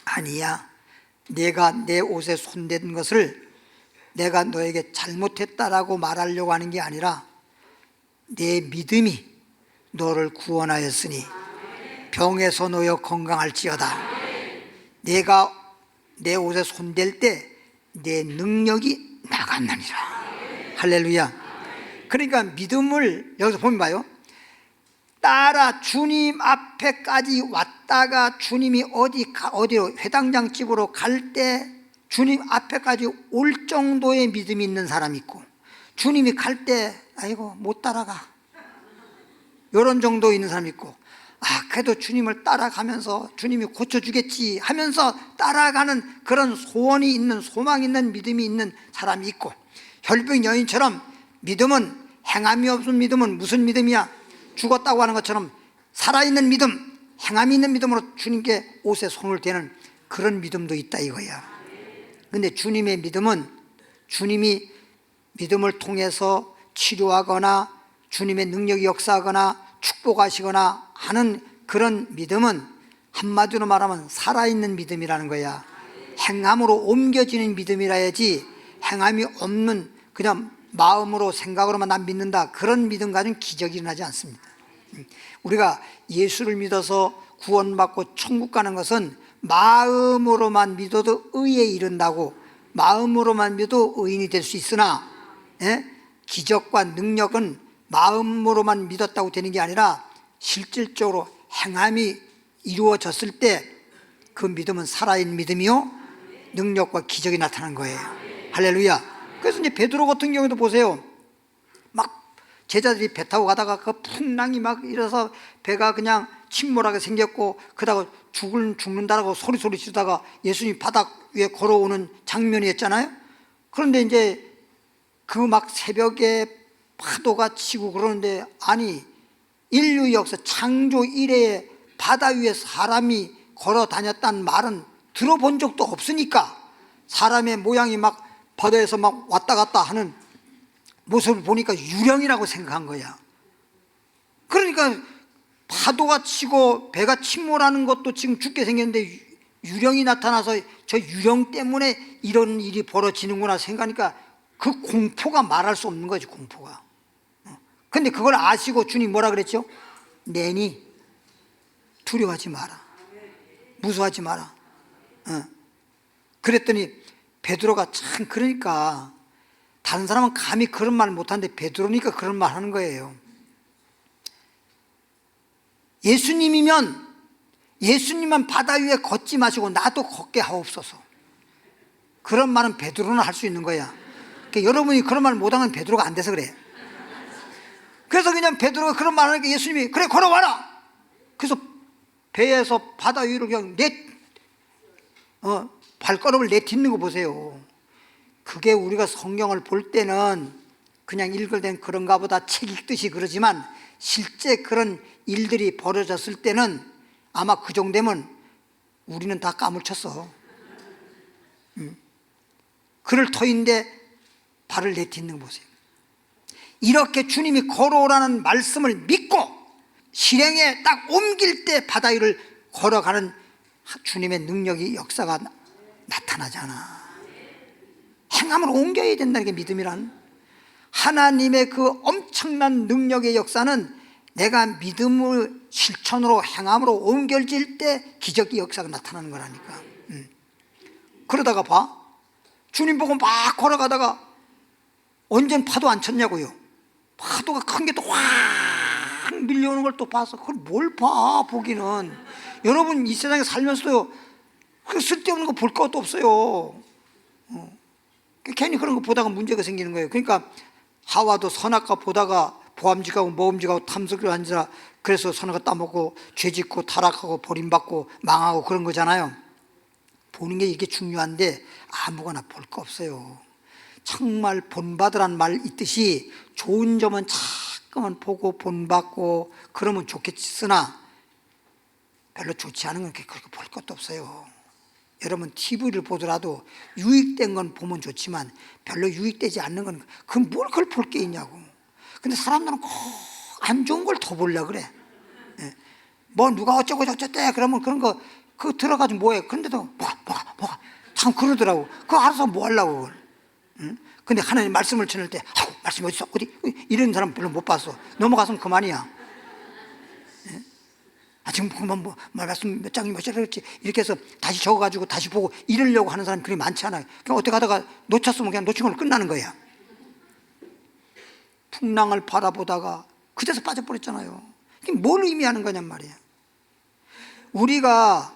아니야, 내가 내 옷에 손댄 것을 내가 너에게 잘못했다라고 말하려고 하는 게 아니라 내 믿음이 너를 구원하였으니 병에서 놓여 건강할지어다. 내가 내 옷에 손댈 때 내 능력이 나갔느니라. 할렐루야. 그러니까 믿음을 여기서 보면 봐요. 따라 주님 앞에까지 왔다가 주님이 어디로 회당장 집으로 갈 때 주님 앞에까지 올 정도의 믿음이 있는 사람이 있고, 주님이 갈 때 아이고 못 따라가 이런 정도 있는 사람이 있고, 그래도 주님을 따라가면서 주님이 고쳐주겠지 하면서 따라가는 그런 소원이 있는, 소망이 있는 믿음이 있는 사람이 있고, 혈병 여인처럼 믿음은, 행함이 없는 믿음은 무슨 믿음이야? 죽었다고 하는 것처럼 살아있는 믿음, 행함이 있는 믿음으로 주님께 옷에 손을 대는 그런 믿음도 있다 이거야. 근데 주님의 믿음은 주님이 믿음을 통해서 치료하거나 주님의 능력이 역사하거나 축복하시거나 하는 그런 믿음은 한마디로 말하면 살아있는 믿음이라는 거야. 행함으로 옮겨지는 믿음이라 해야지, 행함이 없는 그냥 마음으로 생각으로만 난 믿는다, 그런 믿음 가지고는 기적이 일어나지 않습니다. 우리가 예수를 믿어서 구원받고 천국 가는 것은 마음으로만 믿어도 의에 이른다고, 마음으로만 믿어도 의인이 될 수 있으나 기적과 능력은 마음으로만 믿었다고 되는 게 아니라 실질적으로 행함이 이루어졌을 때 그 믿음은 살아있는 믿음이요 능력과 기적이 나타난 거예요. 할렐루야. 그래서 이제 베드로 같은 경우도 보세요. 막 제자들이 배 타고 가다가 그 풍랑이 막 일어서 배가 그냥 침몰하게 생겼고, 그러다가 죽는다라고 소리 지르다가 예수님이 바닥 위에 걸어오는 장면이었잖아요. 그런데 이제 그 막 새벽에 파도가 치고 그러는데, 아니 인류 역사 창조 이래에 바다 위에 사람이 걸어 다녔다는 말은 들어본 적도 없으니까, 사람의 모양이 막 바다에서 막 왔다 갔다 하는 모습을 보니까 유령이라고 생각한 거야. 그러니까 파도가 치고 배가 침몰하는 것도 지금 죽게 생겼는데 유령이 나타나서 저 유령 때문에 이런 일이 벌어지는구나 생각하니까 그 공포가 말할 수 없는 거지, 공포가. 근데 그걸 아시고 주님 뭐라 그랬죠? 내니 두려워하지 마라, 무서워하지 마라. 그랬더니 베드로가 참, 그러니까 다른 사람은 감히 그런 말 못하는데 베드로니까 그런 말 하는 거예요. 예수님만 바다 위에 걷지 마시고 나도 걷게 하옵소서. 그런 말은 베드로는 할 수 있는 거야. 그러니까 여러분이 그런 말 못하면 베드로가 안 돼서 그래. 그래서 그냥 베드로가 그런 말 하니까 예수님이 그래 걸어와라. 그래서 배에서 바다 위로 그냥 발걸음을 내딛는 거 보세요. 그게 우리가 성경을 볼 때는 그냥 읽을 땐 그런가 보다 책 읽듯이 그러지만, 실제 그런 일들이 벌어졌을 때는 아마 그 정도면 우리는 다 까물쳤어. 그럴 터인데 발을 내딛는 거 보세요. 이렇게 주님이 걸어오라는 말씀을 믿고 실행에 딱 옮길 때 바다 위를 걸어가는 주님의 능력이, 역사가 나타나잖아. 행함으로 옮겨야 된다는 게 믿음이란. 하나님의 그 엄청난 능력의 역사는 내가 믿음을 실천으로 행함으로 옮겨질 때 기적의 역사가 나타나는 거라니까. 그러다가 봐, 주님 보고 막 걸어가다가 언젠 파도 안 쳤냐고요. 파도가 큰 게 또 확 밀려오는 걸 또 봐서, 그걸 뭘 봐, 보기는. 여러분 이 세상에 살면서도 그 쓸데없는 거 볼 것도 없어요. 괜히 그런 거 보다가 문제가 생기는 거예요. 그러니까 하와도 선악과 보다가 보암직하고 모험직하고 탐스러워 앉으라, 그래서 선악과 따먹고 죄짓고 타락하고 버림받고 망하고 그런 거잖아요. 보는 게 이게 중요한데 아무거나 볼 거 없어요. 정말 본받으란 말 있듯이 좋은 점은 자꾸만 보고 본받고 그러면 좋겠으나 별로 좋지 않은 건 그렇게 볼 것도 없어요. 여러분 TV를 보더라도 유익된 건 보면 좋지만 별로 유익되지 않는 건 뭘 그걸 볼 게 있냐고. 근데 사람들은 꼭 안 좋은 걸 더 보려고 그래. 예. 뭐 누가 어쩌고 저쩌대 그러면 그런 거 그거 들어가지고 뭐해. 그런데도 뭐가 참 그러더라고. 그거 알아서 뭐 하려고 그걸. 응? 근데 하나님 말씀을 전할 때 말씀이 어디 있어? 어디? 이런 사람 별로 못 봤어. 넘어가서는 그만이야. 예? 지금 뭐 말씀 몇 장이 몇 절 그랬지 이렇게 해서 다시 적어가지고 다시 보고 이러려고 하는 사람이 그리 많지 않아요. 그냥 어떻게 하다가 놓쳤으면 그냥 놓친 걸로 끝나는 거야. 풍랑을 바라보다가 그제서 빠져버렸잖아요. 이게 뭘 의미하는 거냔 말이에요. 우리가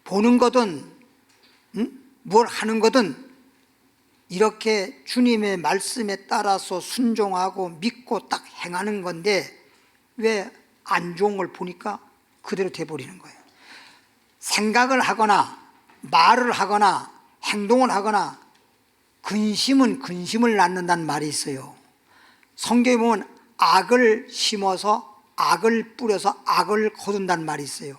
보는 거든 뭘 하는 거든 이렇게 주님의 말씀에 따라서 순종하고 믿고 딱 행하는 건데 왜 안 좋은 걸 보니까 그대로 돼버리는 거예요. 생각을 하거나 말을 하거나 행동을 하거나 근심은 근심을 낳는다는 말이 있어요. 성경에 보면 악을 심어서 악을 뿌려서 악을 거둔다는 말이 있어요.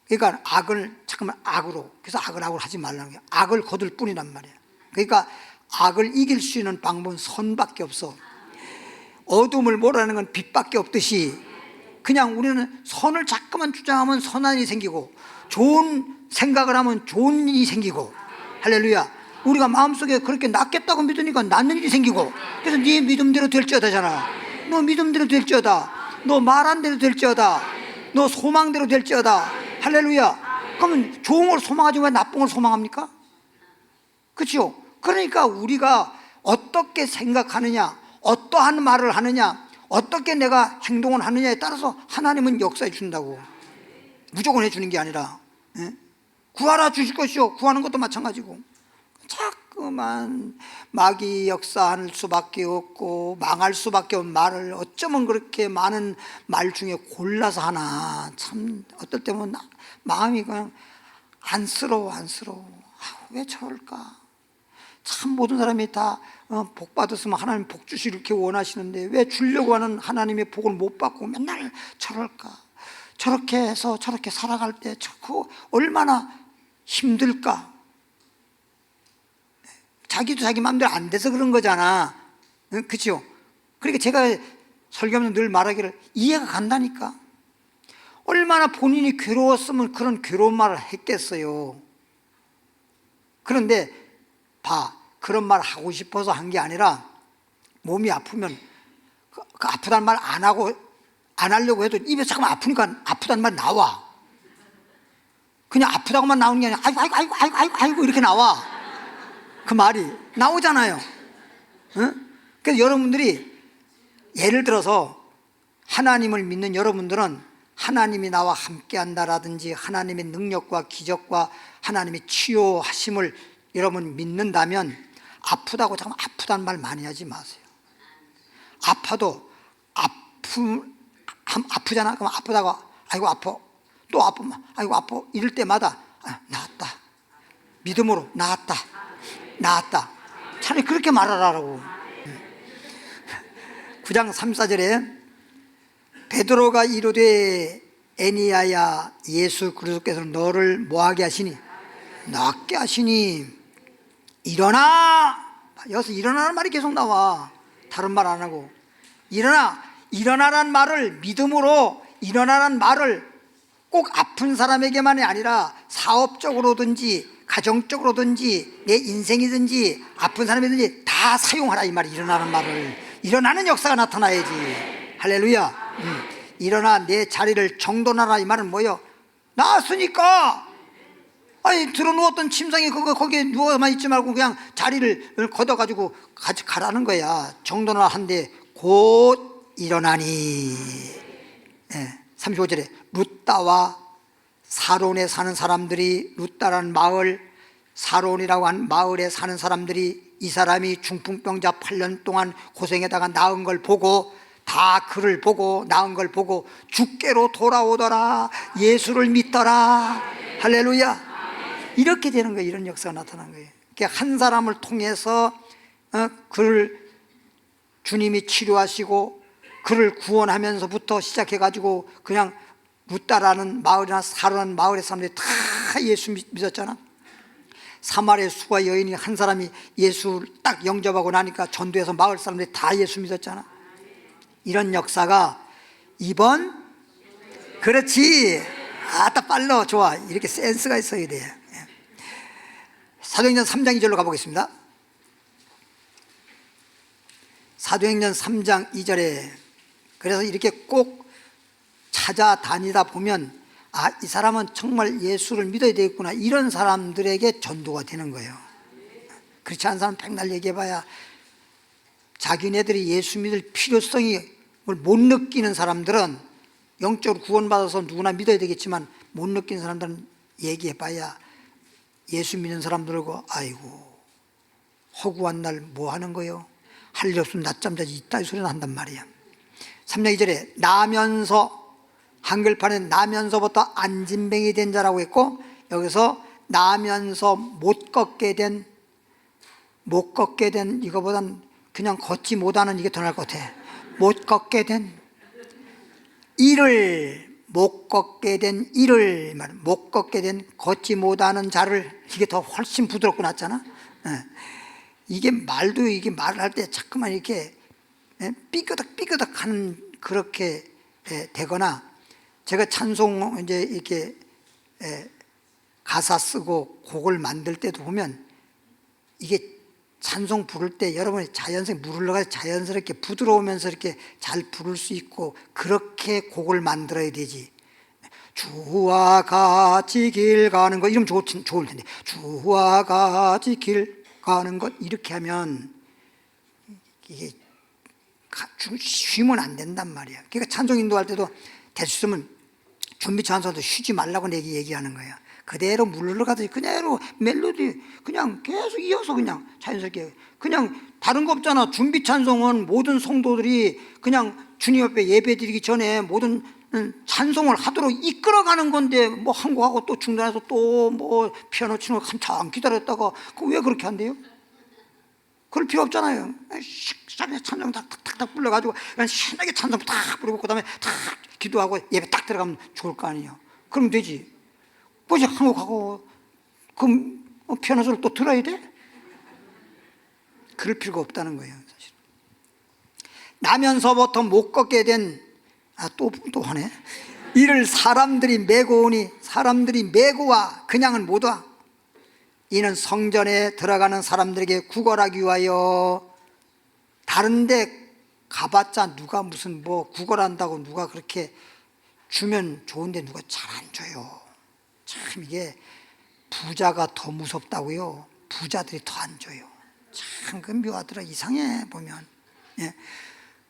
그러니까 악을 잠깐만 악으로, 그래서 악을 하지 말라는 거예요. 악을 거둘 뿐이란 말이에요. 그러니까 악을 이길 수 있는 방법은 선밖에 없어. 어둠을 몰아내는 건 빛밖에 없듯이 그냥 우리는 선을 자꾸만 주장하면 선한 일이 생기고 좋은 생각을 하면 좋은 일이 생기고, 할렐루야. 우리가 마음속에 그렇게 낫겠다고 믿으니까 낫는 일이 생기고, 그래서 네 믿음대로 될지어다잖아. 너 믿음대로 될지어다. 너 말한 대로 될지어다. 너 소망대로 될지어다. 할렐루야. 그러면 좋은 걸 소망하지 왜 나쁜 걸 소망합니까? 그렇죠? 그러니까 우리가 어떻게 생각하느냐, 어떠한 말을 하느냐, 어떻게 내가 행동을 하느냐에 따라서 하나님은 역사해 준다고. 무조건 해주는 게 아니라, 예? 구하라 주실 것이요. 구하는 것도 마찬가지고. 자꾸만 마귀 역사할 수밖에 없고 망할 수밖에 없는 말을 어쩌면 그렇게 많은 말 중에 골라서 하나. 참 어떨 때면 마음이 그냥 안쓰러워. 왜 저럴까? 참 모든 사람이 다 복 받았으면 하나님 복 주시길 이렇게 원하시는데 왜 주려고 하는 하나님의 복을 못 받고 맨날 저럴까? 저렇게 해서 저렇게 살아갈 때 그 얼마나 힘들까? 자기도 자기 마음대로 안 돼서 그런 거잖아. 그렇죠? 그러니까 제가 설교하면서 늘 말하기를 이해가 간다니까. 얼마나 본인이 괴로웠으면 그런 괴로운 말을 했겠어요. 그런데 그런 말 하고 싶어서 한 게 아니라 몸이 아프면 그 아프다는 말 안 하려고 해도 입에서 잠깐 아프니까 아프다는 말 나와. 그냥 아프다고만 나오는 게 아니라 아이고 이렇게 나와. 그 말이 나오잖아요. 응? 그래서 여러분들이 예를 들어서 하나님을 믿는 여러분들은 하나님이 나와 함께 한다라든지 하나님의 능력과 기적과 하나님의 치유하심을 여러분 믿는다면 아프다고 잠깐 아프다는 말 많이 하지 마세요. 아파도 아프잖아. 그럼 아프다고 아이고 아파. 또 아프면 아이고 아파. 이럴 때마다 나았다. 믿음으로 나았다. 차라리 그렇게 말하라고. 9장 3, 4절에 베드로가 이르되 애니야야 예수 그리스도께서 너를 뭐하게 하시니? 낫게 하시니 일어나. 여기서 일어나는 말이 계속 나와. 다른 말 안 하고 일어나라는 말을 믿음으로 일어나라는 말을 꼭 아픈 사람에게만이 아니라 사업적으로든지 가정적으로든지 내 인생이든지 아픈 사람이든지 다 사용하라 이 말이. 일어나는 말을. 일어나는 역사가 나타나야지. 할렐루야. 일어나 내 자리를 정돈하라 이 말은 뭐예요? 나았으니까 들어 누웠던 침상에 거기에 누워만 있지 말고 그냥 자리를 걷어가지고 가라는 거야. 정돈을 한데 곧 일어나니. 35절에 룻다와 사론에 사는 사람들이, 룻다라는 마을, 사론이라고 한 마을에 사는 사람들이 이 사람이 중풍병자 8년 동안 고생에다가 나은 걸 보고, 다 그를 보고 나은 걸 보고 주께로 돌아오더라. 예수를 믿더라. 할렐루야. 이렇게 되는 거예요. 이런 역사가 나타난 거예요. 그러니까 한 사람을 통해서 그를 주님이 치료하시고 그를 구원하면서부터 시작해가지고 그냥 룻다라는 마을이나 사로라는 마을의 사람들이 다 예수 믿었잖아. 사마리아 수가 여인이 한 사람이 예수를 딱 영접하고 나니까 전도해서 마을 사람들이 다 예수 믿었잖아. 이런 역사가 이번, 그렇지, 아따 빨라, 좋아, 이렇게 센스가 있어야 돼. 사도행전 3장 2절로 가보겠습니다. 사도행전 3장 2절에 그래서 이렇게 꼭 찾아다니다 보면 이 사람은 정말 예수를 믿어야 되겠구나, 이런 사람들에게 전도가 되는 거예요. 그렇지 않은 사람 백날 얘기해봐야 자기네들이 예수 믿을 필요성이 못 느끼는 사람들은, 영적으로 구원받아서 누구나 믿어야 되겠지만 못 느끼는 사람들은 얘기해봐야 예수 믿는 사람들하고 아이고 허구한 날 뭐 하는 거요? 할 일 없으면 낮잠 자지, 이따 이 소리는 한단 말이야. 3장 2절에 나면서, 한글판에 나면서부터 안진뱅이 된 자라고 했고, 여기서 나면서 못 걷게 된 이거보단 그냥 걷지 못하는, 이게 더 나을 것 같아. 못 걷게 된 못 걷게 된 걷지 못하는 자를, 이게 더 훨씬 부드럽고 낫잖아. 이게 말을 할 때 자꾸만 이렇게 삐끄덕 하는, 그렇게 되거나, 제가 찬송 이제 이렇게 가사 쓰고 곡을 만들 때도 보면 이게 찬송 부를 때 여러분이 자연스럽게 물 흘러가서 자연스럽게 부드러우면서 이렇게 잘 부를 수 있고, 그렇게 곡을 만들어야 되지. 주와 같이 길 가는 것, 이러면 좋을 텐데, 주와 같이 길 가는 것, 이렇게 하면 이게 쉬면 안 된단 말이야. 그러니까 찬송 인도할 때도 대수쓰면 준비 찬송도 쉬지 말라고 얘기하는 거야. 그대로 물 흘러가듯이 그대로 멜로디 그냥 계속 이어서 그냥 자연스럽게, 그냥 다른 거 없잖아. 준비 찬송은 모든 성도들이 그냥 주님 앞에 예배 드리기 전에 모든 찬송을 하도록 이끌어가는 건데, 뭐 한 곡하고 또 중간에서 또 뭐 피아노 치는 거 한참 기다렸다가 그 왜 그렇게 한대요? 그럴 필요 없잖아요. 그냥 찬송 탁탁탁 불러가지고 그냥 신나게 찬송 탁 부르고 그다음에 탁 기도하고 예배 딱 들어가면 좋을 거 아니에요. 그럼 되지. 뭐지, 한국하고 그럼 피아노 소리를 또 들어야 돼? 그럴 필요가 없다는 거예요, 사실. 나면서부터 못 걷게 된, 또 하네. 이를 사람들이 메고 오니, 사람들이 메고 와, 그냥은 못 와. 이는 성전에 들어가는 사람들에게 구걸하기 위하여. 다른데 가봤자 누가 무슨 뭐 구걸한다고 누가 그렇게 주면 좋은데 누가 잘 안 줘요. 참 이게 부자가 더 무섭다고요. 부자들이 더 안 줘요. 참 그 묘하더라. 이상해 보면.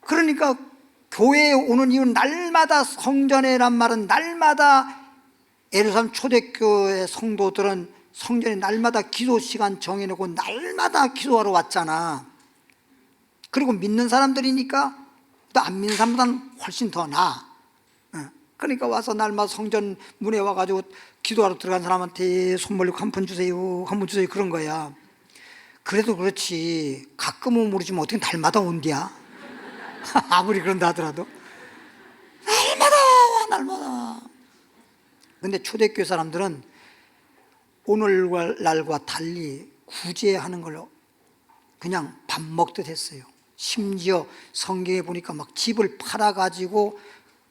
그러니까 교회에 오는 이유는, 날마다 성전에란 말은 날마다 예루살렘 초대교회 성도들은 성전에 날마다 기도 시간 정해놓고 날마다 기도하러 왔잖아. 그리고 믿는 사람들이니까 또 안 믿는 사람보다는 훨씬 더 나아. 그러니까 와서 날마다 성전 문에 와가지고 기도하러 들어간 사람한테 손 벌리고 한 푼 주세요, 한 푼 주세요, 그런 거야. 그래도 그렇지 가끔은 모르지만 어떻게 날마다 온디야? 아무리 그런다 하더라도 날마다 와, 날마다. 근데 초대교회 사람들은 오늘날과 달리 구제하는 걸로 그냥 밥 먹듯 했어요. 심지어 성경에 보니까 막 집을 팔아가지고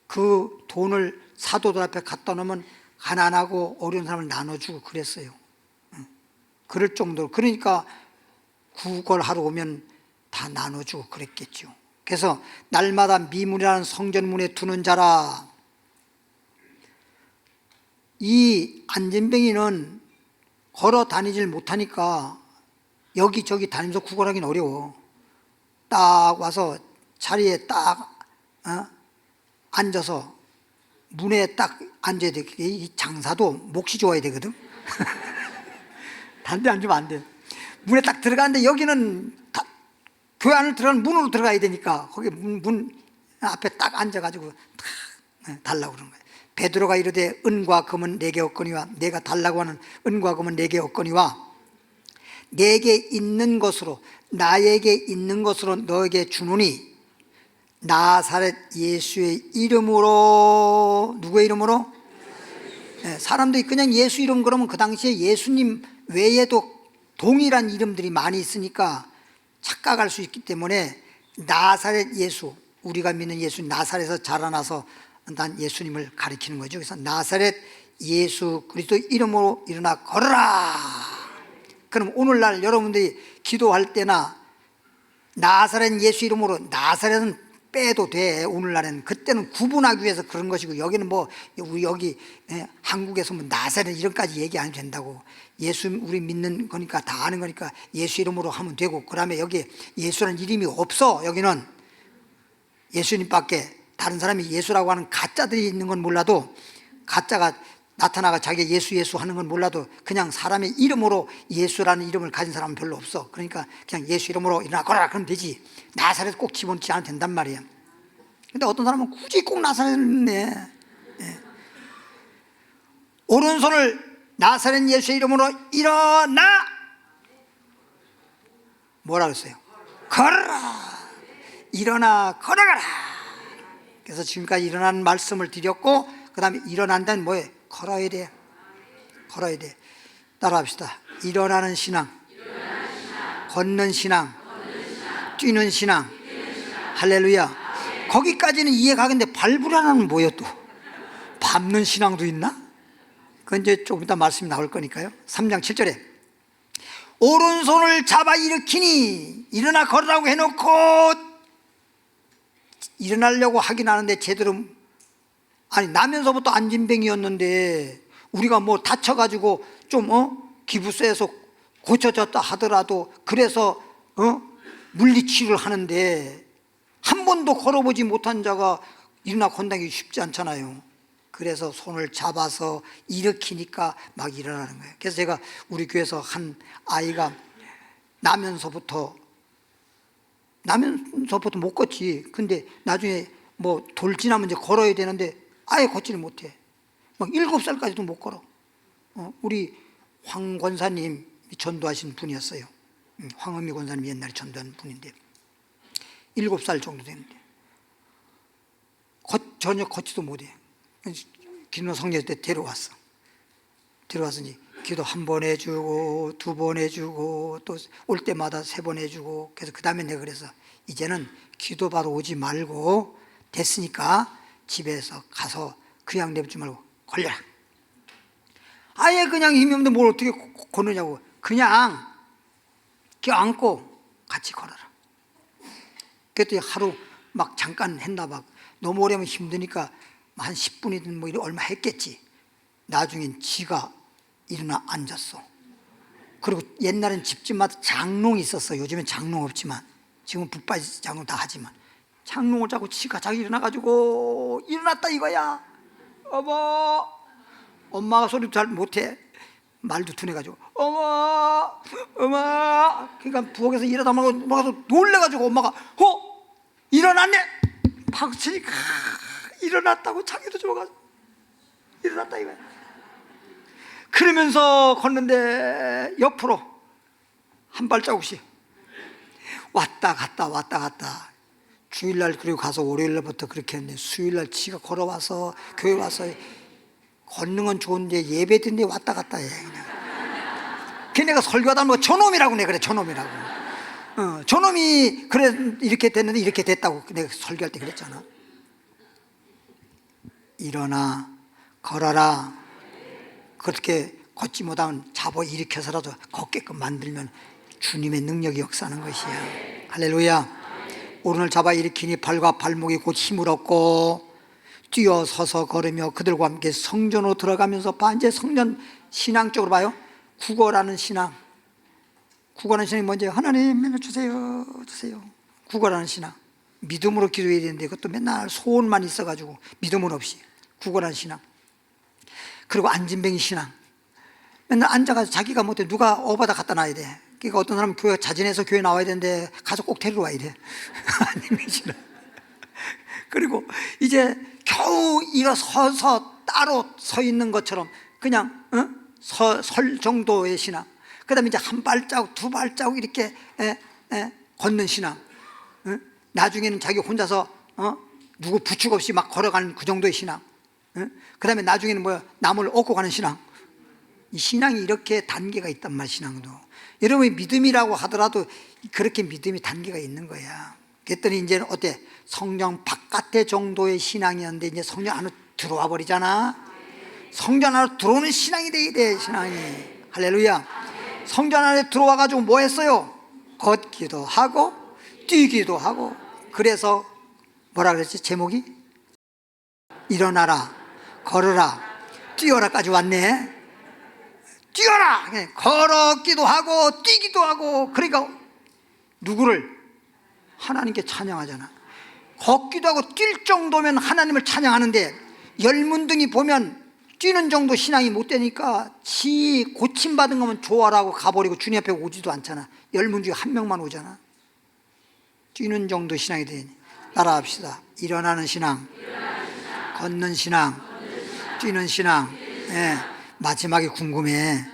그 돈을 사도들 앞에 갖다 놓으면 가난하고 어려운 사람을 나눠주고 그랬어요. 그럴 정도로. 그러니까 구걸하러 오면 다 나눠주고 그랬겠죠. 그래서 날마다 미문이라는 성전문에 두는 자라. 이 안진뱅이는 걸어 다니질 못하니까 여기저기 다니면서 구걸하기는 어려워. 딱 와서 자리에 딱 앉아서 문에 딱 앉아야 돼. 이 장사도 몫이 좋아야 되거든. 다른 데 앉으면 안 돼. 문에 딱 들어가는데 여기는 교회 안을 들어가는 문으로 들어가야 되니까 거기 문 앞에 딱 앉아가지고 딱 달라고 그러는 거예요. 베드로가 이르되 은과 금은 내게 없거니와, 내가 달라고 하는 은과 금은 내게 없거니와 내게 있는 것으로, 나에게 있는 것으로 너에게 주노니 나사렛 예수의 이름으로. 누구의 이름으로? 사람들이 그냥 예수 이름 그러면 그 당시에 예수님 외에도 동일한 이름들이 많이 있으니까 착각할 수 있기 때문에 나사렛 예수, 우리가 믿는 예수 나사렛에서 자라나서 난 예수님을 가리키는 거죠. 그래서 나사렛 예수 그리스도 이름으로 일어나 걸어라. 그럼 오늘날 여러분들이 기도할 때나 나사렛 예수 이름으로, 나사렛은 빼도 돼. 오늘날에는 그때는 구분하기 위해서 그런 것이고, 여기는 뭐 우리 여기 한국에서 뭐 나사렛 이름까지 얘기 안 해도 된다고. 예수 우리 믿는 거니까 다 아는 거니까 예수 이름으로 하면 되고, 그다음에 여기 예수라는 이름이 없어. 여기는 예수님밖에. 다른 사람이 예수라고 하는 가짜들이 있는 건 몰라도, 가짜가 나타나가 자기 예수 하는 건 몰라도 그냥 사람의 이름으로 예수라는 이름을 가진 사람은 별로 없어. 그러니까 그냥 예수 이름으로 일어나 걸어라 그러면 되지. 나사렛 꼭 집어넣지 않아도 된단 말이야. 근데 어떤 사람은 굳이 꼭 나사렛을 내. 오른손을 나사렛 예수의 이름으로 일어나. 뭐라 그랬어요? 걸어라. 일어나 걸어가라. 그래서 지금까지 일어나는 말씀을 드렸고, 그 다음에 일어난 데는 뭐예요? 걸어야 돼. 걸어야 돼. 따라합시다. 일어나는 신앙, 걷는 신앙, 뛰는 신앙. 할렐루야. 거기까지는 이해가겠는데 발불하나는 뭐예요 또? 밟는 신앙도 있나? 그건 이제 조금 이따 말씀이 나올 거니까요. 3장 7절에 오른손을 잡아 일으키니, 일어나 걸으라고 해놓고 일어나려고 하긴 하는데 제대로, 아니 나면서부터 안진뱅이였는데 우리가 뭐 다쳐가지고 좀 기부서에서 고쳐졌다 하더라도 그래서 물리치료를 하는데 한 번도 걸어보지 못한 자가 일어나 건다기 쉽지 않잖아요. 그래서 손을 잡아서 일으키니까 막 일어나는 거예요. 그래서 제가 우리 교회에서 한 아이가 나면서부터 못 걷지. 근데 나중에 뭐 돌 지나면 이제 걸어야 되는데 아예 걷지를 못해. 막 7살까지도 못 걸어. 우리 황 권사님이 전도하신 분이었어요. 황은미 권사님이 옛날에 전도한 분인데 7살 정도 되는데 전혀 걷지도 못해. 기도 성례 때 데려와서 이제 기도 한 번 해주고 2번 해주고 또 올 때마다 3번 해주고. 그래서 그 다음에 내가 그래서 이제는 기도 바로 오지 말고 됐으니까 집에서 가서 그냥 내버리지 말고 걸려라. 아예 그냥 힘이 없는데 뭘 어떻게 걷느냐고. 그냥 껴안고 같이 걸어라. 그랬더니 하루 막 잠깐 했나 봐. 너무 오래 하면 힘드니까 한 10분이든 뭐 얼마 했겠지. 나중엔 지가 일어나 앉았어. 그리고 옛날엔 집집마다 장롱이 있었어. 요즘엔 장롱 없지만, 지금은 붙박이 장롱 다 하지만 장롱을 잡고 지가 자기 일어나가지고 일어났다 이거야. 어머. 엄마가 소리도 잘 못해. 말도 둔해가지고 어머. 그러니까 부엌에서 일하다 말고 놀래가지고 엄마가 일어났네. 박치니까 일어났다고 자기도 좋아가지고 일어났다 이거야. 그러면서 걷는데 옆으로 한 발자국씩 왔다 갔다. 주일날 그리고 가서 월요일날부터 그렇게 했는데 수요일날 지가 걸어와서 교회 와서 걷는 건 좋은데 예배 드는데 왔다 갔다 해 그냥. 걔네가 설교하다 뭐 저놈이라고 내가 그래. 저놈이라고. 저놈이 그래 이렇게 됐는데 이렇게 됐다고 내가 설교할 때 그랬잖아. 일어나 걸어라. 그렇게 걷지 못하면 잡아 일으켜서라도 걷게끔 만들면 주님의 능력이 역사하는 것이야. 할렐루야. 오른을 잡아 일으키니 발과 발목이 곧 힘을 얻고 뛰어서서 걸으며 그들과 함께 성전으로 들어가면서 이제 성전 신앙적으로 봐요. 국어라는 신앙. 국어라는 신앙이 뭔지 하나님 맨날 주세요. 국어라는 신앙. 믿음으로 기도해야 되는데 그것도 맨날 소원만 있어가지고 믿음은 없이. 국어라는 신앙. 그리고 안진뱅이 신앙. 맨날 앉아가지고 자기가 못해 누가 어바다 갖다 놔야 돼. 그러니까 어떤 사람은 교회 자진해서 교회 나와야 되는데 가서 꼭 데리러 와야 돼. 안진뱅이 신앙. 그리고 이제 겨우 일어서서 따로 서 있는 것처럼 그냥 설 정도의 신앙. 그 다음에 이제 한 발자국 2발자국 이렇게 걷는 신앙. 나중에는 자기 혼자서 누구 부축 없이 막 걸어가는 그 정도의 신앙. 그 다음에 나중에는 뭐야? 남을 얻고 가는 신앙. 이 신앙이 이렇게 단계가 있단 말이야, 신앙도. 여러분이 믿음이라고 하더라도 그렇게 믿음이 단계가 있는 거야. 그랬더니 이제는 어때? 성령 바깥의 정도의 신앙이었는데 이제 성령 안으로 들어와 버리잖아. 성전 안으로 들어오는 신앙이 돼야 돼, 신앙이. 할렐루야. 성전 안에 들어와 가지고 뭐 했어요? 걷기도 하고 뛰기도 하고. 그래서 뭐라 그랬지? 제목이? 일어나라, 걸어라, 뛰어라까지 왔네. 뛰어라! 걸었기도 하고 뛰기도 하고. 그러니까 누구를? 하나님께 찬양하잖아. 걷기도 하고 뛸 정도면 하나님을 찬양하는데 열문등이 보면 뛰는 정도 신앙이 못 되니까 지 고침받은 거면 좋아라고 가버리고 주님 앞에 오지도 않잖아. 열문 중에 한 명만 오잖아. 뛰는 정도 신앙이 되니 따라합시다. 일어나는 신앙, 걷는 신앙, 뛰는 신앙. 예, 마지막에 궁금해.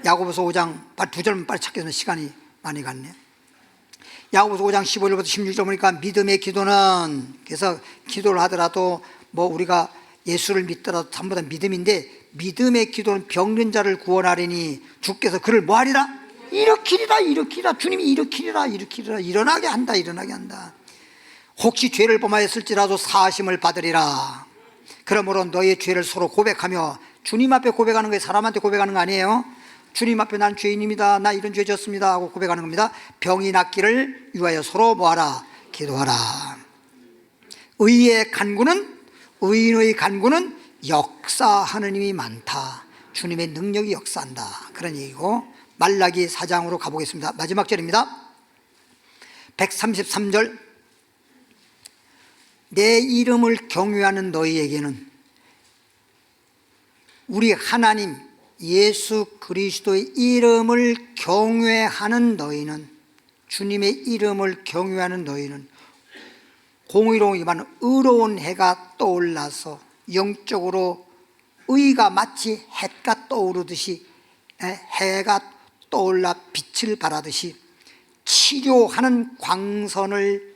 야고보서 5장 2절만 빨리 찾기 전에 시간이 많이 갔네. 야고보서 5장 15절부터 16절 보니까 믿음의 기도는, 그래서 기도를 하더라도 뭐 우리가 예수를 믿더라도 전부 다 믿음인데, 믿음의 기도는 병든 자를 구원하리니 주께서 그를 뭐하리라? 일으키리라, 일으키리라. 주님이 일으키리라, 일으키리라. 일어나게 한다, 일어나게 한다. 혹시 죄를 범하였을지라도 사하심을 받으리라. 그러므로 너의 죄를 서로 고백하며, 주님 앞에 고백하는 거예요. 사람한테 고백하는 거 아니에요. 주님 앞에 난 죄인입니다, 나 이런 죄 졌습니다 하고 고백하는 겁니다. 병이 낫기를 위하여 서로 뭐하라? 기도하라. 의인의 간구는 역사하는 힘이 많다. 주님의 능력이 역사한다, 그런 얘기고. 말라기 4장으로 가보겠습니다. 마지막 절입니다. 133절. 내 이름을 경외하는 너희에게는, 우리 하나님 예수 그리스도의 이름을 경외하는 너희는, 주님의 이름을 경외하는 너희는 공의로운 이만 의로운 해가 떠올라서, 영적으로 의가 마치 해가 떠오르듯이, 해가 떠올라 빛을 발하듯이 치료하는 광선을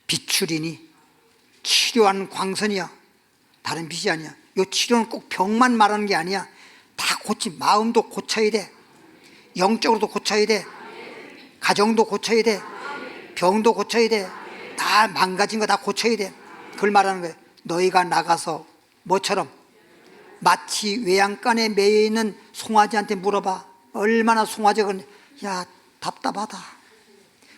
비추리니. 치료하는 광선이야, 다른 빛이 아니야. 이 치료는 꼭 병만 말하는 게 아니야. 다 마음도 고쳐야 돼, 영적으로도 고쳐야 돼, 가정도 고쳐야 돼, 병도 고쳐야 돼. 다 망가진 거 다 고쳐야 돼. 그걸 말하는 거예요. 너희가 나가서 뭐처럼? 마치 외양간에 매여있는 송아지한테 물어봐. 얼마나 송아지가, 야 답답하다,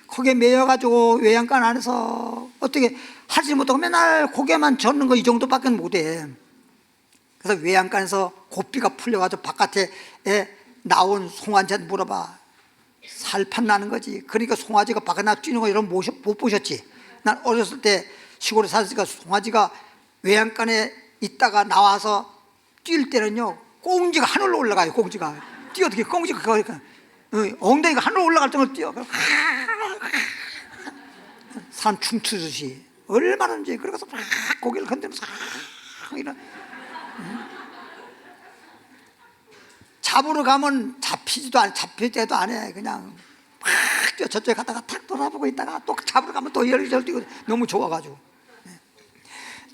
거기에 매여가지고 외양간 안에서 어떻게 하지 못하고 맨날 고개만 젓는 거, 이 정도밖에 못해. 그래서 외양간에서 고삐가 풀려가지고 바깥에 나온 송아지한테 물어봐. 살판 나는 거지. 그러니까 송아지가 바깥에 나 뛰는 거 여러분 못 보셨지? 난 어렸을 때 시골에 살았으니까 송아지가 외양간에 있다가 나와서 뛸 때는요, 꽁지가 하늘로 올라가요. 꽁지가 뛰어도 꽁지가 그러니까 엉덩이가 하늘로 올라갈 정도로 뛰어. 산 춤추듯이 얼마나인지. 그래서 막 고개를 흔들면서 이런. 잡으러 가면 잡힐 때도 안 해. 그냥 막 뛰어. 저쪽에 갔다가 탁 돌아보고 있다가 또 잡으러 가면 또 열절 뛰고, 너무 좋아가지고.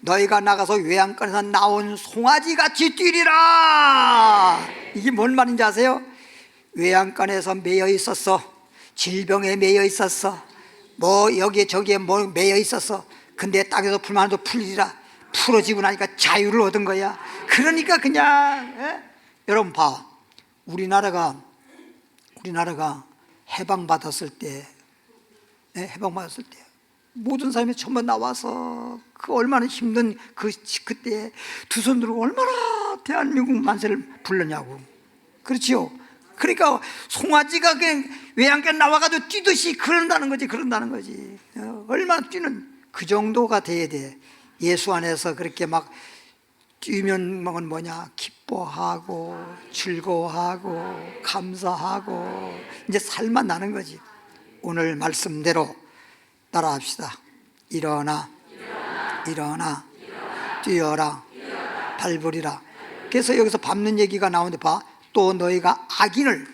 너희가 나가서 외양간에서 나온 송아지같이 뛰리라. 이게 뭔 말인지 아세요? 외양간에서 매여 있었어, 질병에 매여 있었어, 뭐 여기에 저기에 뭐 매여 있었어. 근데 땅에서 풀만 해도 풀리라. 풀어지고 나니까 자유를 얻은 거야. 그러니까 그냥 여러분 봐. 우리나라가 해방받았을 때, 해방받았을 때 모든 사람이 전부 나와서 그 얼마나 힘든 그때 두 손 들고 얼마나 대한민국 만세를 불렀냐고. 그렇지요? 그러니까 송아지가 그냥 외양간 나와가지고 뛰듯이 그런다는 거지. 얼마나 뛰는, 그 정도가 돼야 돼. 예수 안에서 그렇게 막 뛰면 뭐냐? 기뻐하고 즐거워하고 감사하고 이제 살만 나는 거지. 오늘 말씀대로 따라합시다. 일어나, 뛰어라, 밟으리라. 그래서 여기서 밟는 얘기가 나오는데 봐. 또 너희가 악인을,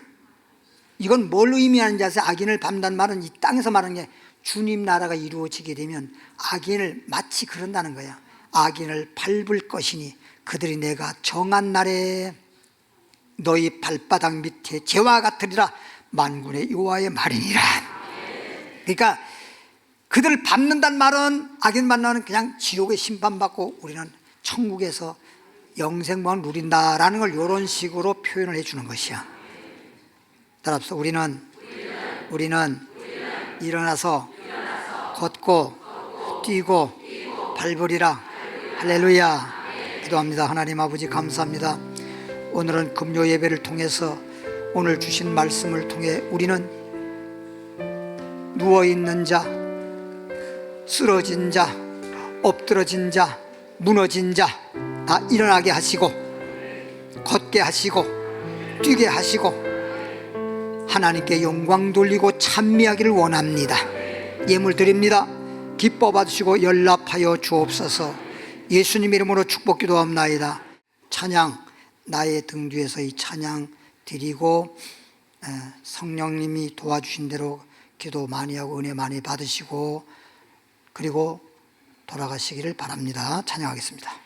이건 뭘 의미하는지 아세요? 악인을 밟는다는 말은 이 땅에서 말하는 게, 주님 나라가 이루어지게 되면 악인을 마치 그런다는 거야. 악인을 밟을 것이니 그들이 내가 정한 날에 너희 발바닥 밑에 재와 같으리라. 만군의 여호와의 말이니라. 그러니까 그들을 밟는다는 말은 악인 만나는 그냥 지옥의 심판받고 우리는 천국에서 영생만 누린다라는 걸 이런 식으로 표현을 해주는 것이야. 따라서 우리는 일어나서 걷고 뛰고 밟으리라. 할렐루야. 기도합니다. 하나님 아버지 감사합니다. 오늘은 금요 예배를 통해서 오늘 주신 말씀을 통해 우리는 누워있는 자, 쓰러진 자, 엎드러진 자, 무너진 자 다 일어나게 하시고 걷게 하시고 뛰게 하시고 하나님께 영광 돌리고 찬미하기를 원합니다. 예물 드립니다. 기뻐 받으시고 연락하여 주옵소서. 예수님 이름으로 축복 기도합나이다. 찬양, 나의 등 뒤에서 이 찬양 드리고 성령님이 도와주신 대로 기도 많이 하고 은혜 많이 받으시고 그리고 돌아가시기를 바랍니다. 찬양하겠습니다.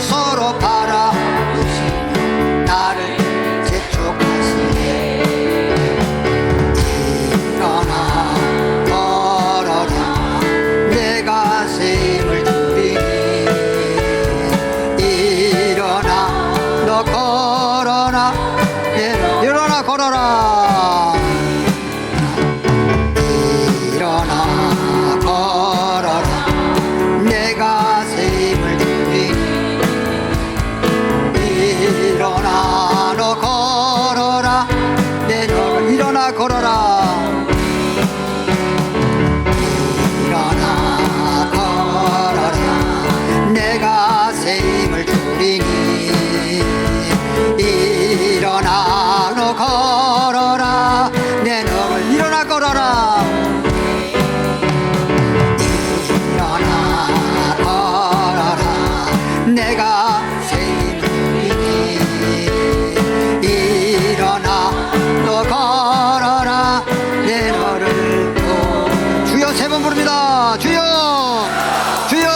서로 바라보시며 나를 재촉하시네. 일어나 걸어라 내가 새 힘을 주리니 일어나 너 걸어라 일어나 걸어라 일어나 걸어라 내가 새 힘을 일어나 너 걸어라 내 너를 일어나 걸어라 일어나 걸어라 내가 새 힘을 주리니 일어나 너 걸어라 내 너를 일어나 걸어라 일어나 걸어라 내가 너 걸어라 내 너를 주여 세 번 부릅니다. 주여 주여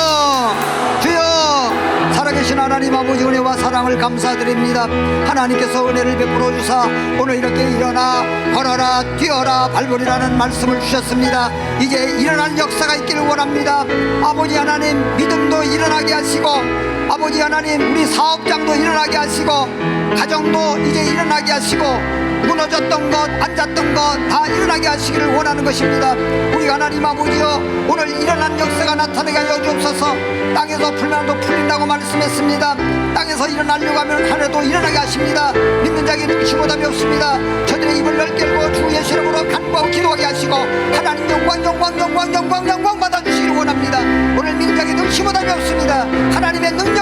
주여. 살아계신 하나님 아버지 은혜와 사랑을 감사드립니다. 하나님께서 은혜를 베풀어 주사 오늘 이렇게 일어나 걸어라 뛰어라 밟으리라는 말씀을 주셨습니다. 이제 일어나는 역사가 있기를 원합니다. 아버지 하나님 믿음도 일어나게 하시고 아버지 하나님 우리 사업장도 일어나게 하시고 가정도 이제 일어나게 하시고 무너졌던 것 앉았던 것 다 일어나게 하시기를 원하는 것입니다. 우리 하나님 아버지여 오늘 일어난 역사가 나타나게 하여 주옵소서. 땅에서 풀면도 풀린다고 말씀했습니다. 땅에서 일어나려고 하면 하늘도 일어나게 하십니다. 믿는 자에게는 미치 못함이 없습니다. 저들의 입을 넓게 열고 주 예수 이름으로 간구하고 기도하게 하시고 하나님 영광 영광 받아주시기를 원합니다. 오늘 민족에 능치 못함이 없습니다. 하나님의 능력